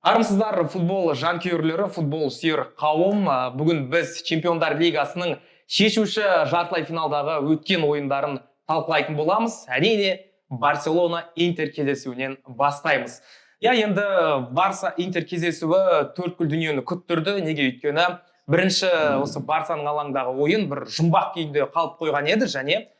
Армысыздар футбол жанкүйерлері, футбол сүйер қауым. Бүгін біз Чемпиондар Лигасының шешуші жартылай финалдағы өткен ойындарын талқылайтын боламыз. Әрине, Барселона Интер кездесуінен бастаймыз. Енді Барса Интер кездесуі төрткүл дүниені күттірді. Неге өйткені бірінші осы Барсаның алаңдағы ойын бір жұмбақ күйінде қалып қойған еді, және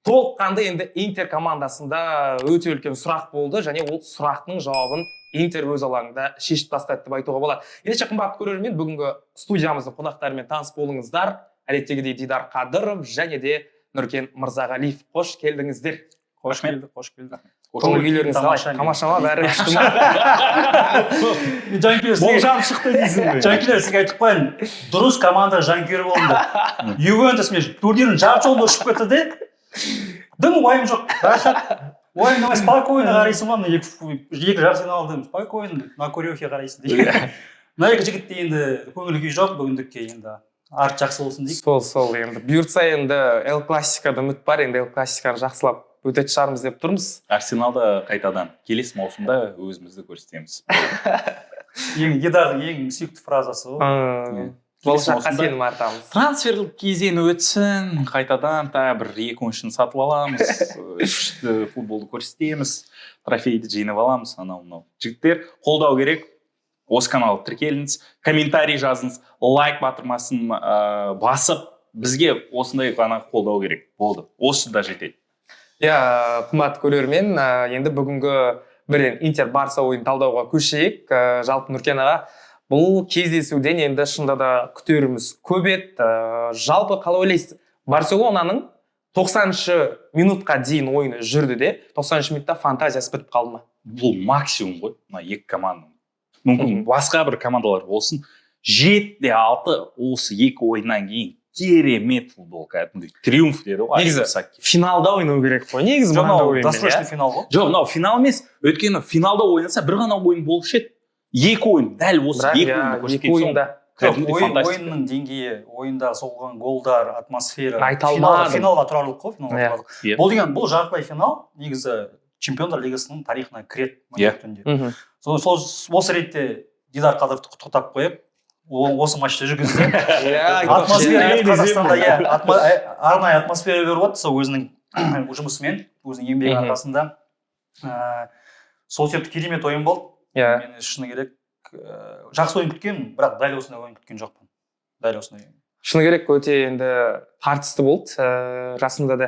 толыққанды енді Интер командасында өте үлкен сұрақ болды, және ол сұрақтың жауабын Интер өз алаңында шешіп тастады деп айтуға болады. Ендеше қымбатты көрермен, бүгінгі студиямыздың қонақтарымен таныс болыңыздар. Әдеттегідей Дидар Қадыров және де Нұркен Мырзағалиев. Қош келдіңіздер. Қош келдік. Көңіл күйлеріңіз қалай? Тамаша ма? Бәрі күшті ма? Болжам шықты дейсің бе? Жанкүйерлер, сізге айтып қояйын, дұрыс команда жанкүйері болыңдар. Ювентус мен турнирдің жарты жолында ұшып кетті де, дым уайым жоқ. Уайым демей, спокойно қарайсың ба, екі жарты финалды спокойно на курехе қарайсың дейді. Мына екі жігітте енді көңіл күй жоқ, бүгіндікке енді арт жақсы болсын дейік. Сол енді бұйыртса енді Эл Классикада үміт бар, енді Эл Классиканы жақсылап өтетін шығармыз деп тұрмыз. Арсеналда қайтадан келесі маусымда өзімізді көрсетеміз. Едардың ең сүйікті фразасы ол. Болашаққа сенім артамыз. Трансферлік кезең өтсін, қайтадан бір екі ойыншыны сатып аламыз, күшті футболды көрсетеміз, трофейді жинап аламыз. Анау жігіттер қолдау керек. Осы каналға тіркеліңіз, комментарий жазыңыз, лайк батырмасын басып, бізге осындай ғана қолдау керек. Болды. Осы да жетеді. Қымбатты көрермен, енді бүгінгі бірден Интер Барса ойын талдауға көшейік. Жалпы Нұркен аға, бұл кездесуден енді шынында да күтеріміз көп еді. Жалпы қалай ойлайсыз? Барселонаның 90-шы минутқа дейін ойыны жүрді де, 90-шы минутта фантазиясы бітіп қалды ма? Бұл максимум ғой, мына екі команданың. Мүмкін басқа бір командалар болсын, 7-6 осы екі ойыннан кейін керемет футбол, кәдімгідей триумф деді ғой. Негізі финалда ойнау керек қой. Негізі мынандай ойын. Досрочный финал ғой. Жоқ, мынау финал емес. Өйткені финалда ойнаса бір ғана ойын болушы еді. Екі ойын, дәл осы екі ойынды көрсеткен соң. Ойынның деңгейі, ойында соғылған голдар, атмосфера, айталмады. финалға тұрарлық қой. Бұл жартылай финал негізі Чемпиондар Лигасының тарихына кіреді. Осы ретте Дидар Қадыровты құттықтап қойып, осы матчты жүргізді. Атмосфера Қазақстанда арнайы атмосфера беріп отыр сол өзінің жұмысымен, өзінің еңбегі арқасында. Сол себепті керемет ойын болды. Мен шыны керек жақсы ойын күткен, бірақ дәл осындай ойын күткен жоқпын. Дәл осындай ойын. Шыны керек өте енді тартысты болды. Расында да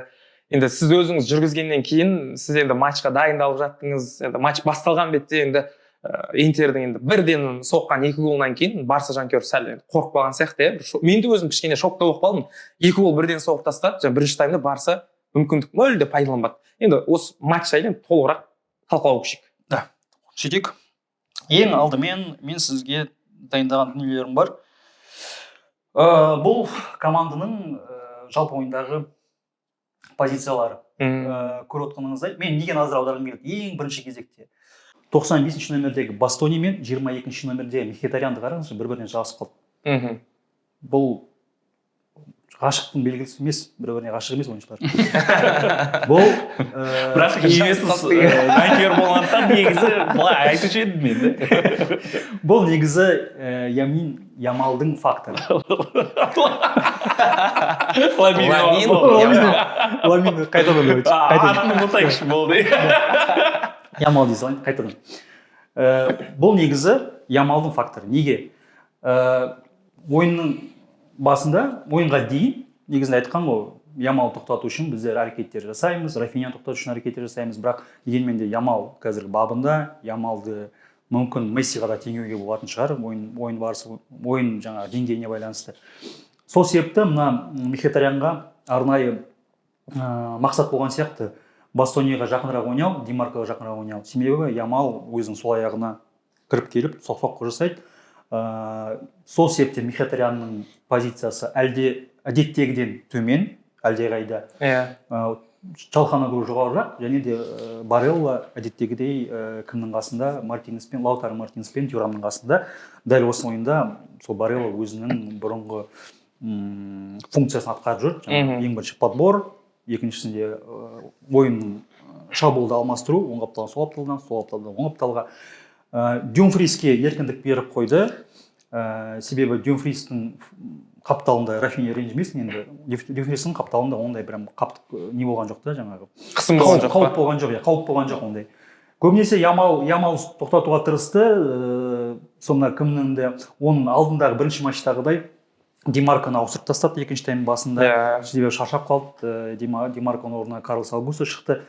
енді сіз өзіңіз жүргізгеннен кейін сіз енді матчқа дайындалып жаттыңыз. Енді матч басталған бетте енді Интердің енді бірден соққан 2 голынан кейін Барса жанкүйері сәл қорқып қалған сияқты. Мен де өзім кішкене шокта болып қалдым. 2 гол бірден соғып тастады. Бірінші таймда Барса мүмкіндік мүлде пайдаланбады. Енді осы матч жайлы толығырақ талқылауға көшейік. Да, сөйтейік. Ең алдымен мен сізге дайындаған дүниелерім бар. Бұл команданың жалпы ойындағы позициялары. Көріп отқаныңыздай, мен неге назар аударғым келеді? Ең бірінші кезекте 95-ші номердегі Бастони мен 22-ші номердегі Мхитарянды қараңызшы, бір-біріне жағысып қалды. Бұл ғашықтың белгісі емес, бір-біріне ғашық емес ойыншылар. Бұл бірақ жанкүйер болғандықтан негізі былай айтушы едім мен. Бұл негізі Ямалдың факторы. Ламин қайтадан өтті. Атының ұмытайықшы болды. Ямал дейсің, қайтадан. Бұл негізі Ямалдың факторы. Неге? Ойынның басында, ойынға дейін, негізінде айтқан ғой, Ямал тоқтату үшін біздер әрекеттер жасаймыз, Рафиняны тоқтату үшін әрекеттер жасаймыз, бірақ дегенмен де Ямал қазіргі бабында, Ямалды мүмкін Мессиға да теңеуге болатын шығар, ойын барысы, ойын жаңа деңгейіне байланысты. Сол себепті мына Мхитарянға арнайы мақсат болған сияқты, Бастонияға жақынырақ ойнау, Демаркаға жақынырақ ойнау. Себебі Ямал өзінің сол аяғына кіріп келіп, соқпақ жасайды. Сол себепте Мхитарянның позициясы әдеттегіден төмен, әлдеқайда Чалхана көру жоғарырақ, және де Барелла әдеттегідей кімнің қасында, Лаутаро Мартинеспен Тюрамның қасында. Дәл осы ойында сол Барелла өзінің бұрынғы функциясын атқарып жүр. Ең бірінші подбор, екіншісінде ойынның шабуылды алмастыру, оң қапталдан сол қапталдан, сол қапталдан оң қапталға. Дюмфриске еркіндік беріп қойды. Себебі Дюмфристің қапталында Рафиня ренжімесін, енді Дюмфристің қапталында ондай прям не болған жоқ та, жаңағы қысым болған жоқ па? Қауіп болған жоқ, қауіп болған жоқ ондай. Көбінесе Ямал тоқтатуға тырысты. Сонда кімніңді оның алдындағы бірінші матчтағыдай Демарканы ауыстырып тастады екінші тайм басында. Себебі шаршап қалды. Демарканың орнына Карлос Аугусто шықты.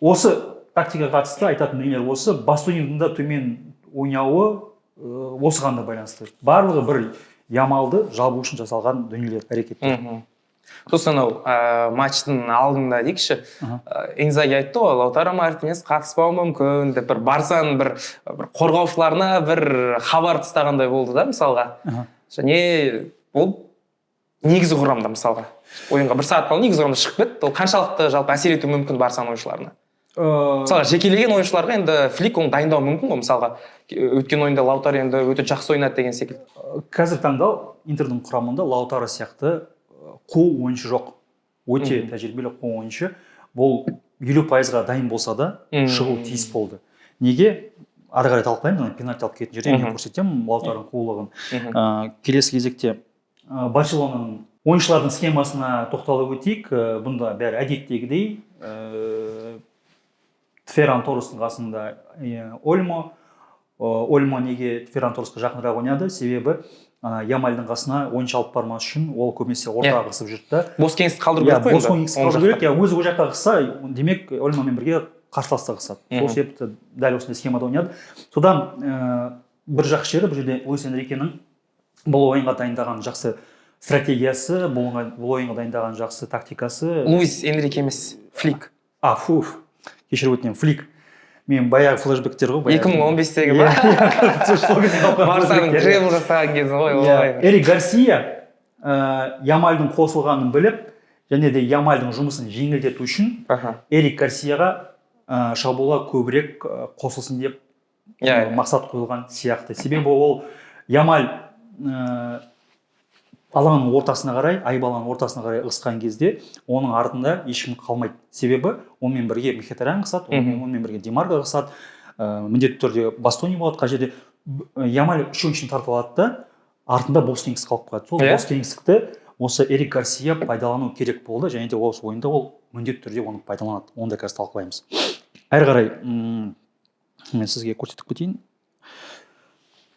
Осы тактикаға қатысты айтатын дүниелер осы. Бастонинің да төмен ойнауы осыған да байланысты. Барлығы бір Ямалды жабу үшін жасалған дүниелер, әрекеттер. Сосын матчтың алдында дейікші, Инзаги айтты ғой, Лаутаро Мартинес қатыспауы мүмкін деп, бір Барсаның бір қорғаушыларына бір хабар тастағандай болды да, мысалға. Және ол негізі құрамда, мысалға. Ойынға 1 сағат қалды, негізі құрамда шығып кетті. Ол қаншалықты жалпы әсер етуі мүмкін Барсаның ойыншыларына? Мысалға, жекелеген ойыншыларға енді Флик оны дайындау мүмкін ғой, мысалға. Өткен ойында Лаутаро енді өте жақсы ойнады деген секілді. Қазір таңда Интердің құрамында Лаутаро сияқты қу ойыншы жоқ. Өте тәжірибелі қу ойыншы. Бұл 50%-ға дайын болса да шығу тиіс болды. Неге? Ары қарай талқылаймын, пенальти алып кететін жерде мен көрсетемін Лаутароның қулығын. Келесі кезекте Барселонаның ойыншылардың схемасына тоқталып өтейік. Бұнда бәрі әдеттегідей. Ферран Торрестің қасында Ольмо. Ольмо неге Ферран Торресқа жақынырақ ойнады? Себебі Ямальдың қасына ойыншы алып бармас үшін ол көбінесе ортаға қысып жүрді. Бос кеңістік қалдыру керек қой. Бос кеңістік қалдыру керек. Өзі ол жаққа қысса, демек Ольмомен бірге қарсыласта қысады. Сол себепті дәл осындай схемада ойнады. Содан бір жақсы жері, бұл жерде Луис Энрикенің бұл ойынға дайындаған жақсы стратегиясы, бұл ойынға дайындаған жақсы тактикасы. Луис Энрике емес, Флик. Кешіріп өтінемін, Флик. Мен баяғы флешбектер ғой. 2015-тегі ба? Барсаның требл жасаған кезі ғой. Эрик Гарсия Ямальдың қосылғанын біліп, және де Ямальдың жұмысын жеңілдету үшін Эрик Гарсияға шабуылға көбірек қосылсын деп мақсат қойылған сияқты. Себебі ол Ямаль алаңның ортасына қарай, айбаланың ортасына қарай ығысқан кезде оның артында ешкім қалмайды. Себебі онымен бірге Мхитарян қысады, онымен бірге Демарко қысады, міндетті түрде Бастони болады. Қай жерде Ямаль 3 ойыншыны тартып алады да, артында бос кеңістік қалып қалады. Сол бос кеңістікті осы Эрик Гарсия пайдалану керек болды, және де осы ойында ол міндетті түрде оны пайдаланады. Оны да қазір талқылаймыз. Әрі қарай мен сізге көрсетіп кетейін.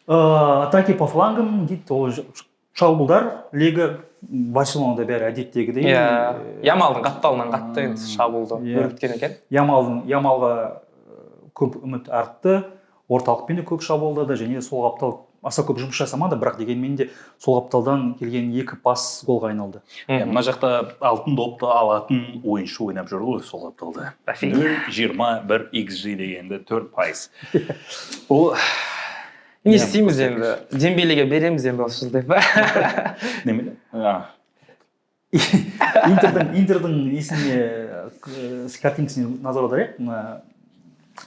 Атаки по флангам дейді, ол шабуылдар легі Барселонада бәрі әдеттегідей. Ямалдың қапталынан қатты шабуылды өрбіткен екен. Ямалға көп үміт артты, орталықпен де көп шабуылдады, және сол қаптал аса көп жұмыс жасамады, бірақ дегенмен де сол қапталдан келген 2 пас голға айналды. Мына жақта алтын допты алатын ойыншы ойнап жүр ғой сол қапталда. 0,21 XG дегенде 4%. Ол Не істейміз енді? Дембелеге береміз енді осы жылдай ба? Неме? Интердің есіне картинкасіне назар аударайық.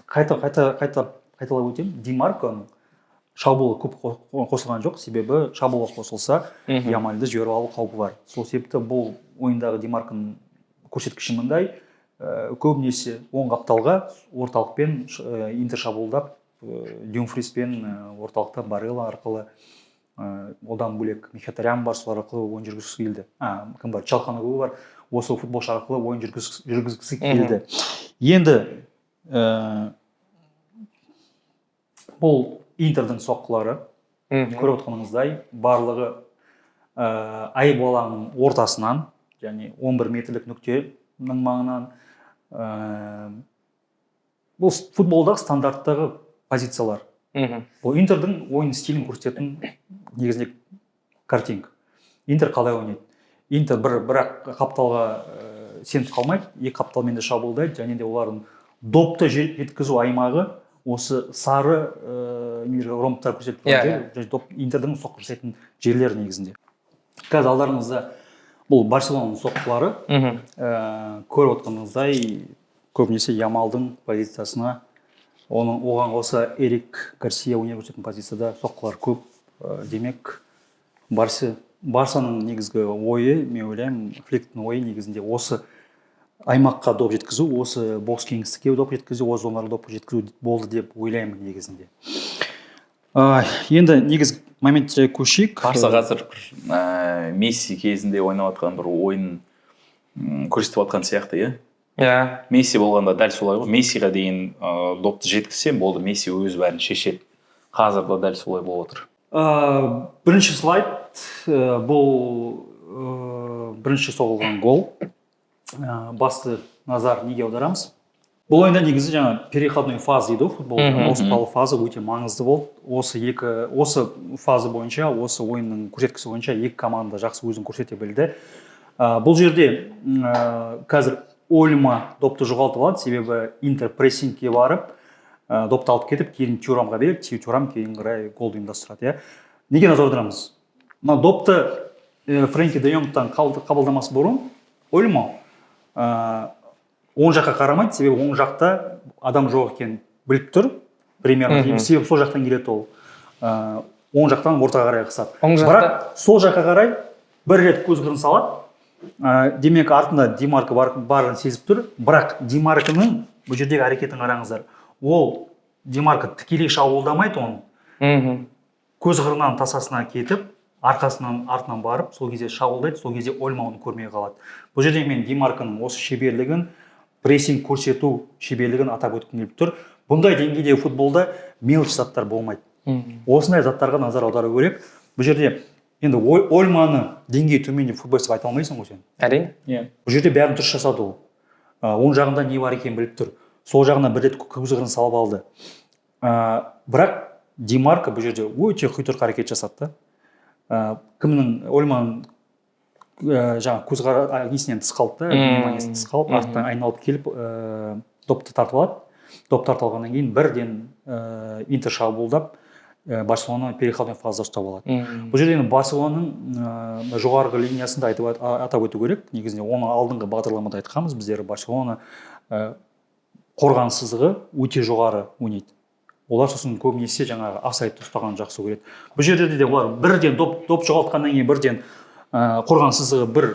Қайталап өтемін. Демарконың шабуылы көп қосылған жоқ, себебі шабуылға қосылса Ямальды жіберіп алу қаупі бар. Сол себепті бұл ойындағы Демарконың көрсеткіші мындай, көбінесе оң қапталға орталықпен Интер шабуылдап, Дюмфриспен орталықта Барелла арқылы, одан бөлек Мхитарян бар, солар арқылы ойын жүргізгісі келді. Кім бар? Чалханогlu бар. Осы футболшы арқылы ойын жүргізгісі келді. Енді бұл Интердің соққылары, көріп отырғаныңыздай, барлығы айбаланың ортасынан, және 11 метрлік нүктенің маңынан. Бұл футболдағы стандарттағы позициялар. Бұл Интердің ойын стилін көрсететін негізінде картинка. Интер қалай ойнайды? Интер бірақ қапталға сеніп қалмайды, 2 қапталмен де шабуылдайды, және де олардың допты жеткізу аймағы осы сары ромбтар көрсетіп тұрған Интердің соққы жасайтын жерлер негізінде. Қазір алдарыңызда бұл Барселонаның соққылары. Көріп отырғаныңыздай көбінесе Ямалдың позициясына, оған қоса Эрик Гарсия ойнап көрсететін позицияда соққылар көп. Демек, Барсаның негізгі ойы, мен ойлаймын, Фликтің ойы негізінде осы аймаққа доп жеткізу, осы бокс кеңістікке доп жеткізу, осы зоналарға доп жеткізу болды деп ойлаймын негізінде. Енді негізгі моментке көшейік. Барса қазір Месси кезінде ойнап жатқан бір ойын көрсетіп жатқан сияқты, иә? Иә. Месси болғанда дәл солай ғой. Мессиға дейін допты жеткізсем болды, Месси өз бәрін шешеді. Қазір де дәл солай болып отыр. Бірінші слайд бұл бірінші соғылған гол. Басты назар неге аударамыз? Бұл ойында негізі жаңа переходной фаза дейді футболда. Ауыспалы фаза өте маңызды болды. Осы фаза бойынша, осы ойынның көрсеткісі бойынша екі команда жақсы өзін көрсете білді. Бұл жерде қазір Ольма допты жоғалтып алады, себебі Интер прессингке барып, допты алып кетіп, кейін Тюрамға беріп, Тюрам кейін қарай голды ұйымдастырады. Неге назар аударамыз? Допты Френки де Йонгтан қабылдамас бұрын Ольма оң жаққа қарамайды, себебі оң жақта адам жоқ екенін біліп тұр, примерно. Себебі сол жақтан келеді ол. Оң жақтан ортаға қарай қысады. Бірақ сол жаққа қарай бір рет көз қырын салады. Демек артында Демарка барын сезіп тұр. Бірақ Демарканың бұл жердегі әрекетін қараңыздар. Ол Демарка тікелей шабуылдамайды оны. Көз қырынан тасасына кетіп, артынан барып, сол кезде шабуылдайды, сол кезде Ольма оны көрмей қалады. Бұл жерде мен Демарканың осы шеберлігін, прессинг көрсету шеберлігін атап өткім келіп тұр. Бұндай деңгейдегі футболда мелочь заттар болмайды. Осындай заттарға назар аудару керек. Бұл жерде енді Ольманы деңгейі төмен деп футболист айта алмайсың ғой сен. Әрине. Бұл жерде бәрін дұрыс жасады ол. Оң жағында не бар екенін біліп тұр. Сол жағына бір рет көз қырын салып алды. Бірақ Демарка бұл жерде өте құйтырқы әрекет жасады. Кімнің Ольманың жаңа несінен тыс қалды да, вниманиесінен тыс қалып, артынан айналып келіп допты тартып алады. Доп тартылғаннан кейін бірден Интер шабуылдап Барселона переходной фазада ұстап алады. Бұл жерде Барселонаның жоғарғы линиясында атап өту керек. Негізінде оны алдыңғы бағдарламада айтқанбыз, біздер Барселона қорғаныс сызығы өте жоғары ойнайды. Олар сосын көбінесе жаңағы офсайдты ұстаған жақсы көреді. Бұл жерде де олар бірден доп жоғалтқаннан кейін бірден қорғаныс сызығы бір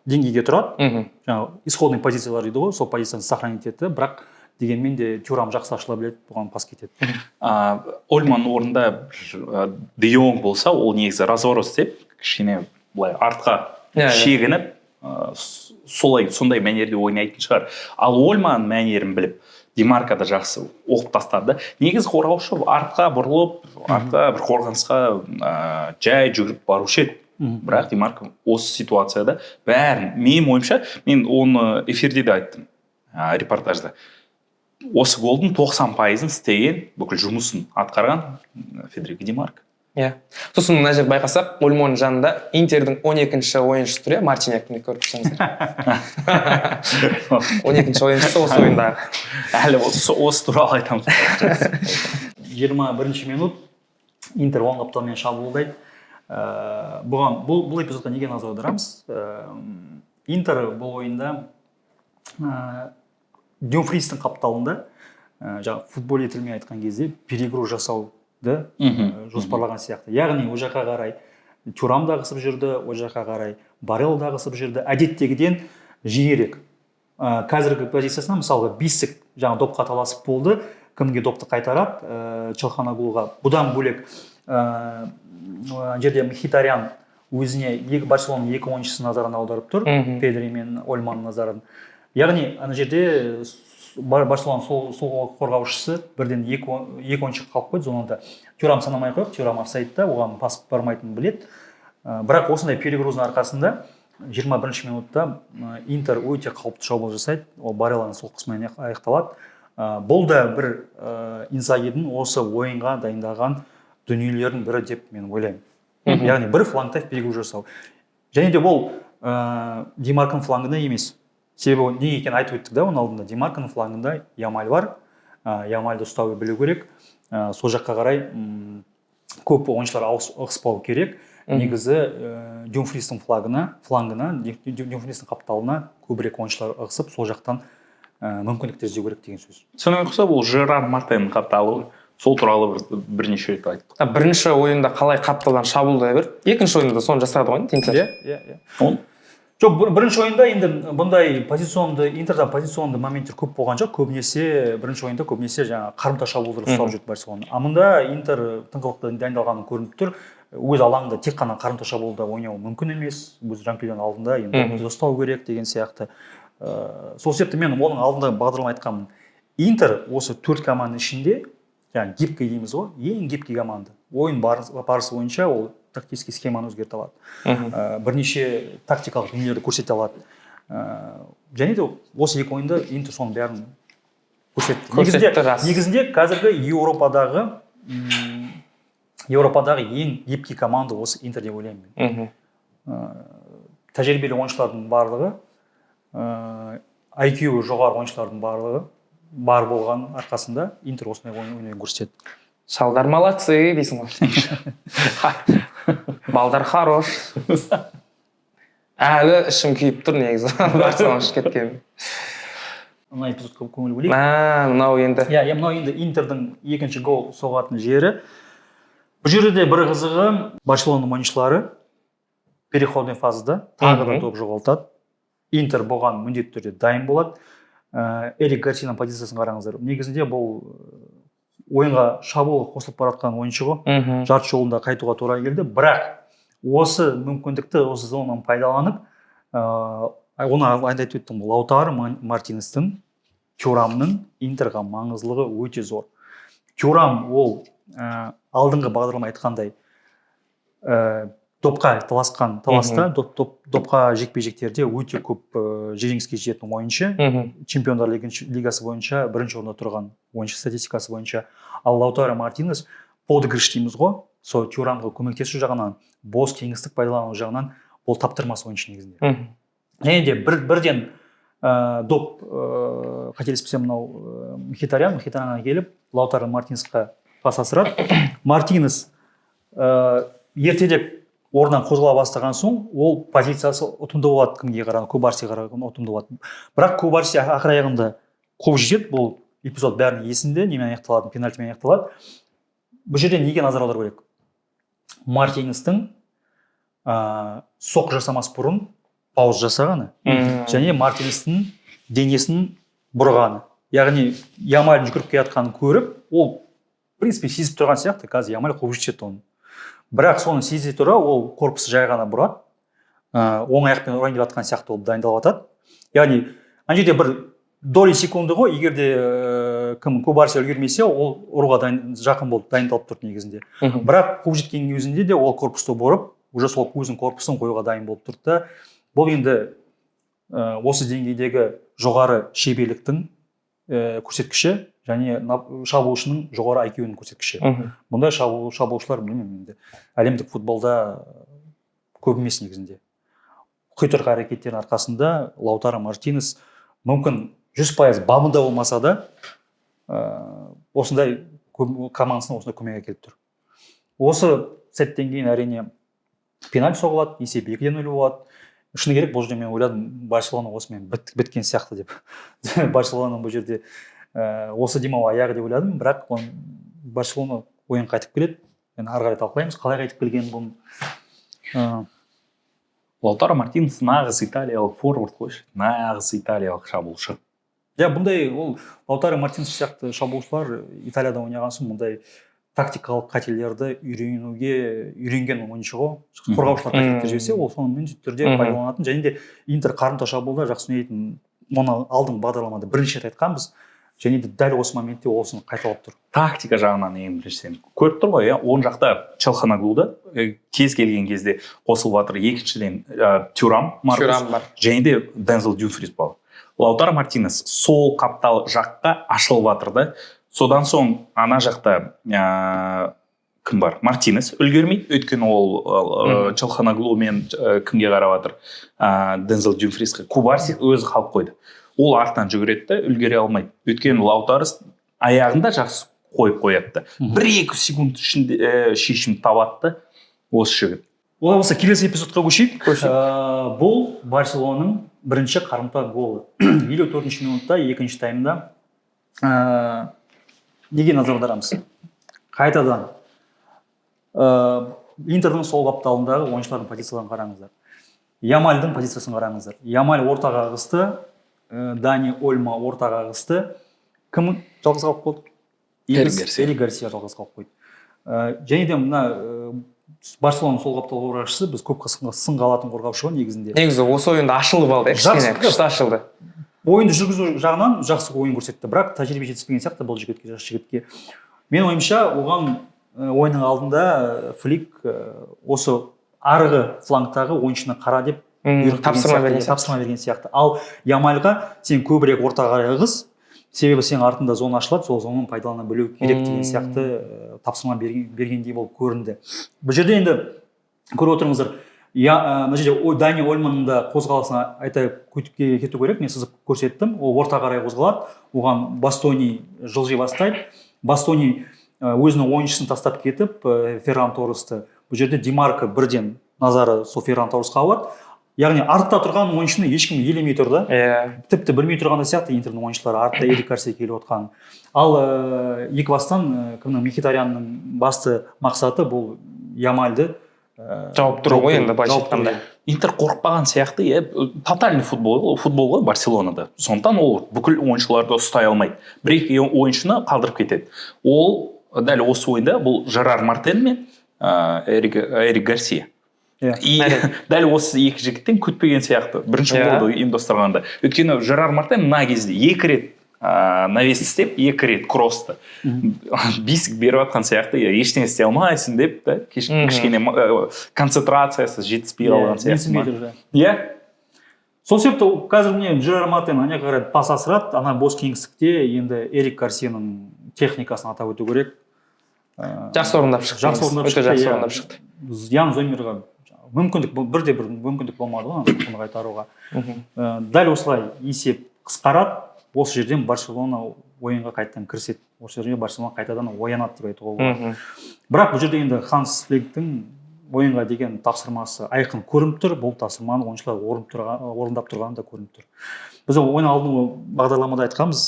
деңгейге тұрады. Жаңағы исходный позициялар дейді ғой, сол позицияны сохранить етті, бірақ дегенмен де Тюрам жақсы ашыла біледі, бұған пас кетеді. Ольманың орнында Де Йонг болса, ол негізі разворот істеп, кішкене былай артқа шегініп, сондай мәнерде ойнайтын шығар. Ал Ольманың мәнерін біліп, Демаркада жақсы оқып тастады. Негізі қорғаушы артқа бұрылып, артқа бір қорғанысқа жай жүгіріп барушы еді. Бірақ Демарка осы ситуацияда бәрін, менің ойымша, мен оны эфирде де айттым, репортажда. Осы голдың 90%-ын істеген, бүкіл жұмысын атқарған Федерико Демарка. Сосын мына жерде байқасақ, Ольманың жанында Интердің 12-ші ойыншысы тұр, Мартиньяктың көріп тұрсаңыздар. 12-ші ойыншысы осы ойындағы. Әлі осы туралы айтамыз. 21-ші минут Интер оң қапталмен шабуылдайды. Бұл эпизодқа неге назар аударамыз? Интер бұл ойында Dumfries'тің қапталында футбол тілімен айтқан кезде перегру жасауды жоспарлаған сияқты. Яғни ол жаққа қарай Тюрам да ығысып жүрді, ол жаққа қарай Барел да ығысып жүрді. Әдеттегіден жиірек. Қазіргі позициясына мысалға Бисік жаңа допқа таласып болды, кімге допты қайтарады, Чалханогулға. Бұдан бөлек жерде Мхитарян өзіне Барселонаның екі ойыншысы назарын аударып тұр, Педри мен Ольманың назарын. Яғни ана жерде Барселона сол қорғаушысы бірден екі ойыншы қалып қойды зонада. Тюрам санамай қойып, Тюрам офсайдта, оған пас бармайтынын біледі. Бірақ осындай перегруздың арқасында 21-ші минутта Интер өте қауіпті шабуыл жасайды. Ол Бареланың сол қысымымен аяқталады. Бұл да бір Инзагидің осы ойынға дайындаған дүниелердің бірі деп мен ойлаймын. Яғни бір флангта перегруз жасау. Және де бұл Демарканың флангында емес. Себебі не екен айтып өттік да, оның алдында Демарканың флангында Ямаль бар. Ямальды ұстауы білу керек. Сол жаққа қарай көп ойыншылар ығыспау керек. Негізі Dumfries'тің флангына, Dumfries'тің қапталына көбірек ойыншылар ығысып, сол жақтан мүмкіндіктер іздеу керек деген сөз. Сонымен қоса бұл Жерар Мартеннің қапталы, сол туралы бірнеше рет айттық. Бірінші ойында қалай қапталдан шабуылдай бір, екінші ойында соны жасады ғой, Тинтер. Жоқ, бірінші ойында енді бұндай интерда позиционды моменттер көп болған жоқ. Көбінесе бірінші ойында жаңағы қарымта шабуылдар ұстап жүрді Барселона. А мұнда Интер тыңғылықты дайындалғаны көрініп тұр. Өз алаңында тек қана қарымта шабуылда ойнау мүмкін емес. Өз жанкүйердің алдында енді ұстау керек деген сияқты. Сол себепті мен оның алдында бағдарлама айтқанмын. Интер осы 4 команда ішінде, жаңағы гибкий дейміз ғой, ең гибкий команда. Ойын барысы бойынша ол тактический схеманы өзгерте алады. Бірнеше тактикалық дүниелерді көрсете алады. Және де осы екі ойында Интер соның бәрін көрсетті. Негізінде қазіргі Еуропадағы ең гибкий команда осы Интер деп ойлаймын. Тәжірибелі ойыншылардың барлығы, IQ жоғары ойыншылардың барлығы бар болған арқасында Интер осындай ойын көрсетеді. Шалдар молодцы дейсің ғой. Балдар хорош. Әлі ішім күйіп тұр негізі. Барселона ішіп кеткен. Мына эпизодқа көңіл бөлейік. Мынау енді. Мынау енді Интердің екінші гол соғатын жері. Бұл жерде бір қызығы Барселона ойыншылары переходный фазада тағы да топ жоғалтады. Интер бұған міндетті түрде дайын болады. Эрик Гарсияның позициясын қараңыздар. Негізінде бұл ойынға шабуыл қосылып баратқан ойыншы ғой. Жарты жолында қайтуға тура келді. Бірақ осы мүмкіндікті, осы зонаны пайдаланып, оны айтып өттім, Лаутаро Мартинестің, Тюрамның Интерға маңыздылығы өте зор. Тюрам ол алдыңғы бағдарлама айтқандай допқа допқа жекпе-жектерде өте көп жеңіске жететін ойыншы. Чемпиондар лигасы бойынша бірінші орында тұрған ойыншы статистикасы бойынша. Ал Лаутаро Мартинес подыгрыш дейміз ғой, сол Тюрамға көмектесу жағынан, бос кеңістік пайдалану жағынан ол таптырмас ойыншы негізінде. Және де бірден доп қателеспесем мынау Мхитарянға келіп Лаутаро Мартинесқа пас асырады. Мартинес ертедеп орнынан қозғала бастаған соң ол позициясы ұтымды болады, кімге қарағанда, Кубарсиға қарағанда ұтымды болады. Бірақ Кубарси ақыр аяғында қуып жетеді, бұл эпизод бәрінің есінде, немен аяқталады, пенальтимен аяқталады. Бұл жерде неге назар аудару керек? Мартинестің соқ жасамас бұрын пауз жасағаны және Мартинестің денесін бұрғаны. Яғни Ямальдың жүгіріп келе жатқанын көріп, ол в принципе сезіп тұрған сияқты, қазір Ямаль қуып жетеді оны. Бірақ соны сезе тұра ол корпусы жай ғана бұрады, оң аяқпен ұрайын деп жатқан сияқты болып дайындалып жатады. Яғни ана жерде бір доли секунды ғой, егер де кім Кубарси үлгермесе, ол ұруға жақын болып дайындалып тұрды негізінде. Бірақ қуып жеткеннің өзінде де ол корпусты бұрып, уже сол өзінің корпусын қоюға дайын болып тұрды да. Бұл енді осы деңгейдегі жоғары шеберліктің көрсеткіші және шабуылшының жоғары IQ-ның көрсеткіші. Бұндай шабуылшылар білмеймін енді әлемдік футболда көп емес негізінде. Құйтырқы әрекеттерінің арқасында Лаутаро Мартинес мүмкін 100% бабында болмаса да осындай командасына осындай көмек әкеліп тұр. Осы сәттен кейін әрине пенальти соғылады, есеп 2-0 болады. Шыны керек, бұл жерде мен ойладым, Барселона осымен біткен сияқты деп. Барселонаның бұл жерде осы демау аяғы деп ойладым, бірақ Барселона ойын қайтып келеді. Ары қарай талқылаймыз, қалай қайтып келгенін бұның. Лаутаро Мартинес нағыз италиялық форвард қойшы, нағыз италиялық шабуылшы. Бұндай ол Лаутаро Мартинес сияқты шабуылшылар Италияда ойнаған соң мұндай тактикалық қателерді үйренген ойыншы ғой. Қорғаушылар қателіктер жіберсе, ол соны міндетті түрде пайдаланатын, және де Интер қарымта шабуылда жақсы ойнайтын. Оны алдыңғы бағдарламада бірінші рет айтқанбыз, және де дәл осы моментте осыны қайталап тұр. Тактика жағынан ең біріншіден көріп тұр ғой, оң жақта Чалханоглуда кез келген кезде қосылып жатыр. Екіншіден Тюрам бар, және де Дензел Дюмфрис бар. Лаутаро Мартинес сол қаптал жаққа ашылып жатыр да. Содан соң ана жақта кім бар? Мартинес үлгермейді, өйткені ол Чалханоглу мен кімге қарап жатыр? Дензел Дюмфриске. Кубарси өзі қалып қойды. Ол артынан жүгіреді, үлгере алмайды. Өйткені Лаутаро аяғында жақсы қойып қояды. 1-2 секунд ішінде шешім табады осы жігіт. Олай болса келесі эпизодқа көшейік. Бұл Барселонаның бірінші қарымта голы. 54-ші минутта, екінші таймда неге назар аударамыз? Қайтадан Интердің сол қапталындағы ойыншылардың позицияларын қараңыздар. Ямальдың позициясын қараңыздар. Ямаль ортаға ағысты, Дани Ольма ортаға ағысты. Кім жалғыз қалып қойды? Эрик Гарсия жалғыз қалып қойды. Және де мына Барселонаның сол қаптал қорғаушысы біз көп сынға алатын қорғаушы ғой негізінде. Негізі осы ойында ашылып алды, кішкене күшті ашылды. Ойынды жүргізу жағынан жақсы ойын көрсетті, бірақ тәжірибе жетіспеген сияқты бұл жігітке, жас жігітке. Мен ойымша, оған ойынның алдында Флик осы арғы флангтағы ойыншыны қара деп тапсырма берген сияқты. Ал Ямальға сен көбірек ортаға ағыз, себебі сен артында зона ашылады, сол зонаны пайдалана білу керек деген сияқты тапсырма бергендей болып көрінді. Бұл жерде енді көріп отырыңыздар, мына жерде Дани Ольманның да қозғалысына айта кету керек, мен сызып көрсеттім. Ол орта қарай қозғалады, оған Бастони жылжи бастайды. Бастони өзінің ойыншысын тастап кетіп, Ферран Торресті. Бұл жерде Демарко бірден назары сол Ферран Торресқа ауады. Яғни артта тұрған ойыншыны ешкім елемей тұрды. Тіпті білмей тұрғанда сияқты Интердің ойыншылары артта Эрик Гарсия келіп отқан. Ал екі бастан Мхитарянның басты мақсаты бұл Ямальды жауып тұру ғой енді былайша айтқанда. Интер қорықпаған сияқты, тотальный футбол ғой Барселонада. Сондықтан ол бүкіл ойыншыларды ұстай алмайды. Бір-екі ойыншыны қалдырып кетеді. Ол дәл осы ойында бұл Жерар Мартен мен Эрик Гарсия. И дәл осы екі жігіттен күтпеген сияқты бірінші голды ұйымдастырғанда. Өйткені Жерар Мартен мына кезде екі рет навес істеп, екі рет кроссты бисік беріп атқан сияқты, ештеңе істей алмайсың деп, кішкене концентрациясы жетіспей қалған сияқты. Сол себепті қазір міне Жерар Мартен ана қарай пас асырады, ана бос кеңістікте енді Эрик Гарсияның техникасын атап өту керек. Жақсы орындап шықты. Ян Зоммерға мүмкіндік, бірде-бір мүмкіндік болмады ғой, оны қайтаруға. Дәл осылай есеп қысқарады, осы жерден Барселона ойынға қайтадан кіріседі. Осы жерде Барселона қайтадан оянады деп айтуға болады. Бірақ бұл жерде енді Ханс Фликтің ойынға деген тапсырмасы айқын көрініп тұр, бұл тапсырманы ойыншылар орындап тұрғаны да көрініп тұр. Біз ойын алдыңғы бағдарламада айтқанбыз,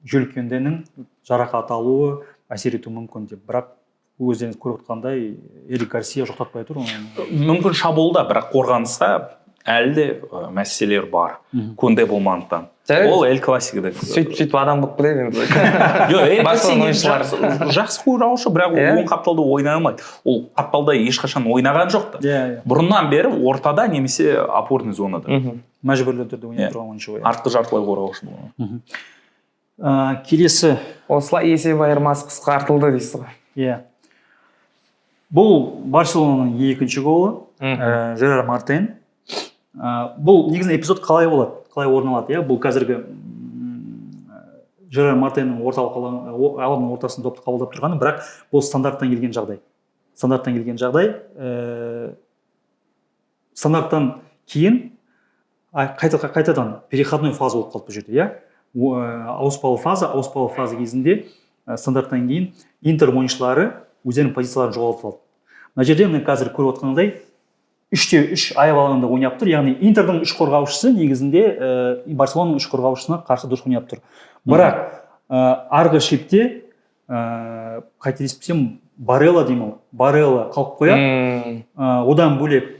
Жюль Кюнденің жарақат алуы әсер етуі мүмкін деп, бірақ өздеріңіз көріп отқандай Эрик Гарсия жоқтатпай тұр. Мүмкін шабуылда, бірақ қорғаныста әлі де мәселелер бар. Конде болмағандықтан. Ол эл классикада. Сөйтіп адам болып келеді енді. Жақсы қорғаушы, бірақ оң қапталда ойнай алмайды. Ол қапталда ешқашан ойнаған жоқ та. Бұрыннан бері ортада немесе опорный зонада. Мәжбүрлі түрде ойнап тұрған ойыншы. Артқы жартылай қорғаушы болған. Келесі. Осылай есеп айырмасы қысқартылды дейсіз ғой. Бұл Барселонаның екінші голы, Жерар Мартен. Бұл негізінде эпизод қалай болады, қалай орын алады? Бұл қазіргі Жерар Мартеннің алаңның ортасын допты қабылдап тұрғаны, бірақ бұл стандарттан келген жағдай. Стандарттан кейін қайтадан переходной фаза болып қалды бұл жерде. Ауыспалы фаза кезінде стандарттан кейін Интер ойыншылары өздерінің позицияларын жоғалтып алды. Мына жерде мен қазір көріп отқандай 3-3 аяқ алаңында ойнап тұр. Яғни Интердің 3 қорғаушысы негізінде Барселонаның 3 қорғаушысына қарсы дұрыс ойнап тұр. Бірақ арғы шепте қателеспесем Барелла деймін, Барелла қалып қояды. Одан бөлек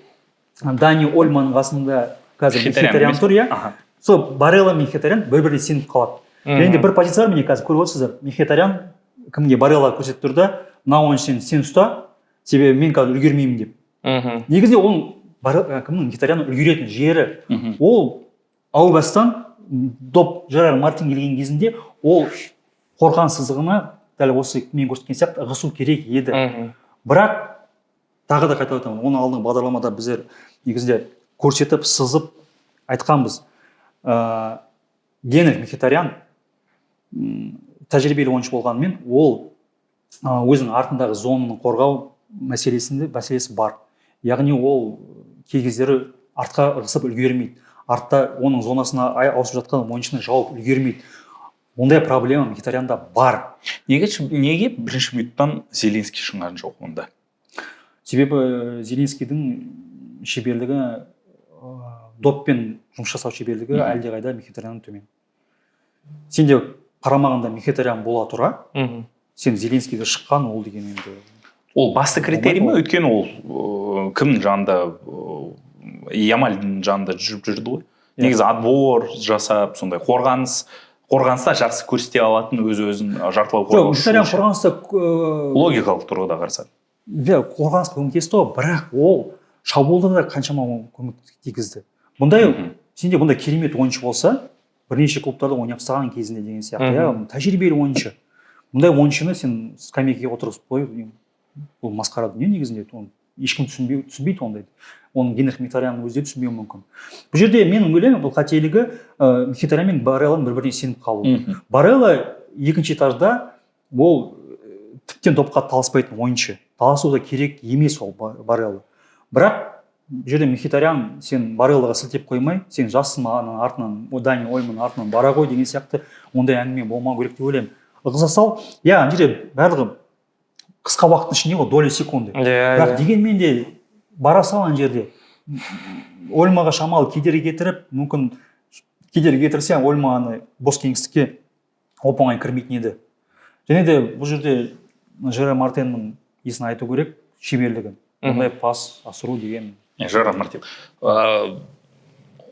Дани Ольманның қасында қазір Мхитарян тұр, иә. Сол Барелла мен Мхитарян бір-біріне сеніп қалады. Енді бір позиция бар, міне қазір көріп отырсыздар. Мхитарян кімге Барелла көрсетіп тұр да, мына ойыншыны сен ұста, себебі мен қазір үлгермеймін деп. Негізінде ол Мхитарян үлгеретін жері. Ол ау бастан доп Жерар Мартин келген кезінде ол қорған сызығына дәл осы мен көрсеткен сияқты ығысу керек еді. Бірақ тағы да қайта айтамын, оны алдыңғы бағдарламада біздер негізінде көрсетіп, сызып айтқанбыз. Генрих Мхитарян тәжірибелі ойыншы болғанымен, ол өзінің артындағы зонаның қорғау мәселесі бар. Яғни ол кей кездері артқа ығысып үлгермейді. Артта оның зонасына ауысып жатқан ойыншыны жауып үлгермейді. Ондай проблема Мхитарянда бар. Неге бірінші минуттан Зеленский шыққан жоқ онда? Себебі Зеленскийдің шеберлігі, доппен жұмыс жасау шеберлігі әлдеқайда Мхитаряннан төмен. Сен де қарамағанда Мхитарян бола тұра, сен Зеленскийді шыққан ол деген енді... Ол басты критерий ме? Өйткені ол кімнің жанында Ямальдың жанында жүріп жүрді ғой. Негізі отбор жасап, сондай қорғаныста жақсы көрсете алатын өзін жартылай қорғаушы. Мхитарян қорғаныста логикалық тұрғыда қарасақ. Қорғаныс көмектесті ғой, бірақ ол шабуылда да қаншама көмек тигізді. Бұндай сенде бұндай керемет ойыншы болса, бірнеше клубтарда ойнап тастаған кезінде деген сияқты, тәжірибелі ойыншы. Бұндай ойыншыны сен скамейкаға отырғызып қойып, бұл масқара дүние негізінде, ешкім түсінбейді ондайды. Оның Генрих Мхитарянның өзі де түсінбеуі мүмкін. Бұл жерде менің ойлаймын, бұл қателігі Мхитарян мен Барелланың бір-біріне сеніп қалуы. Барелла екінші этажда ол тіптен допқа таласпайтын ойыншы. Таласу да керек емес ол Барелла. Бірақ бұл жерде Мхитарян сен Бареллаға сілтеп қоймай, сен жассың маған артынан, Дани Ойман артынан бара ғой деген сияқты ондай әңгіме болмау керек деп ойлаймын. Ығыса сал, ана жерде барлығы қысқа уақыттың ішінде ғой, доля секунды. Бірақ дегенмен де бара сал ана жерде Ольмаға шамалы кедергі кетіріп, мүмкін кедергі кетірсе Ольманы бос кеңістікке оп-оңай кірмейтін еді. Және де бұл жерде Жерар Мартиннің есін айту керек, шеберлігін. Ондай пас асыру деген. Жерар Мартин.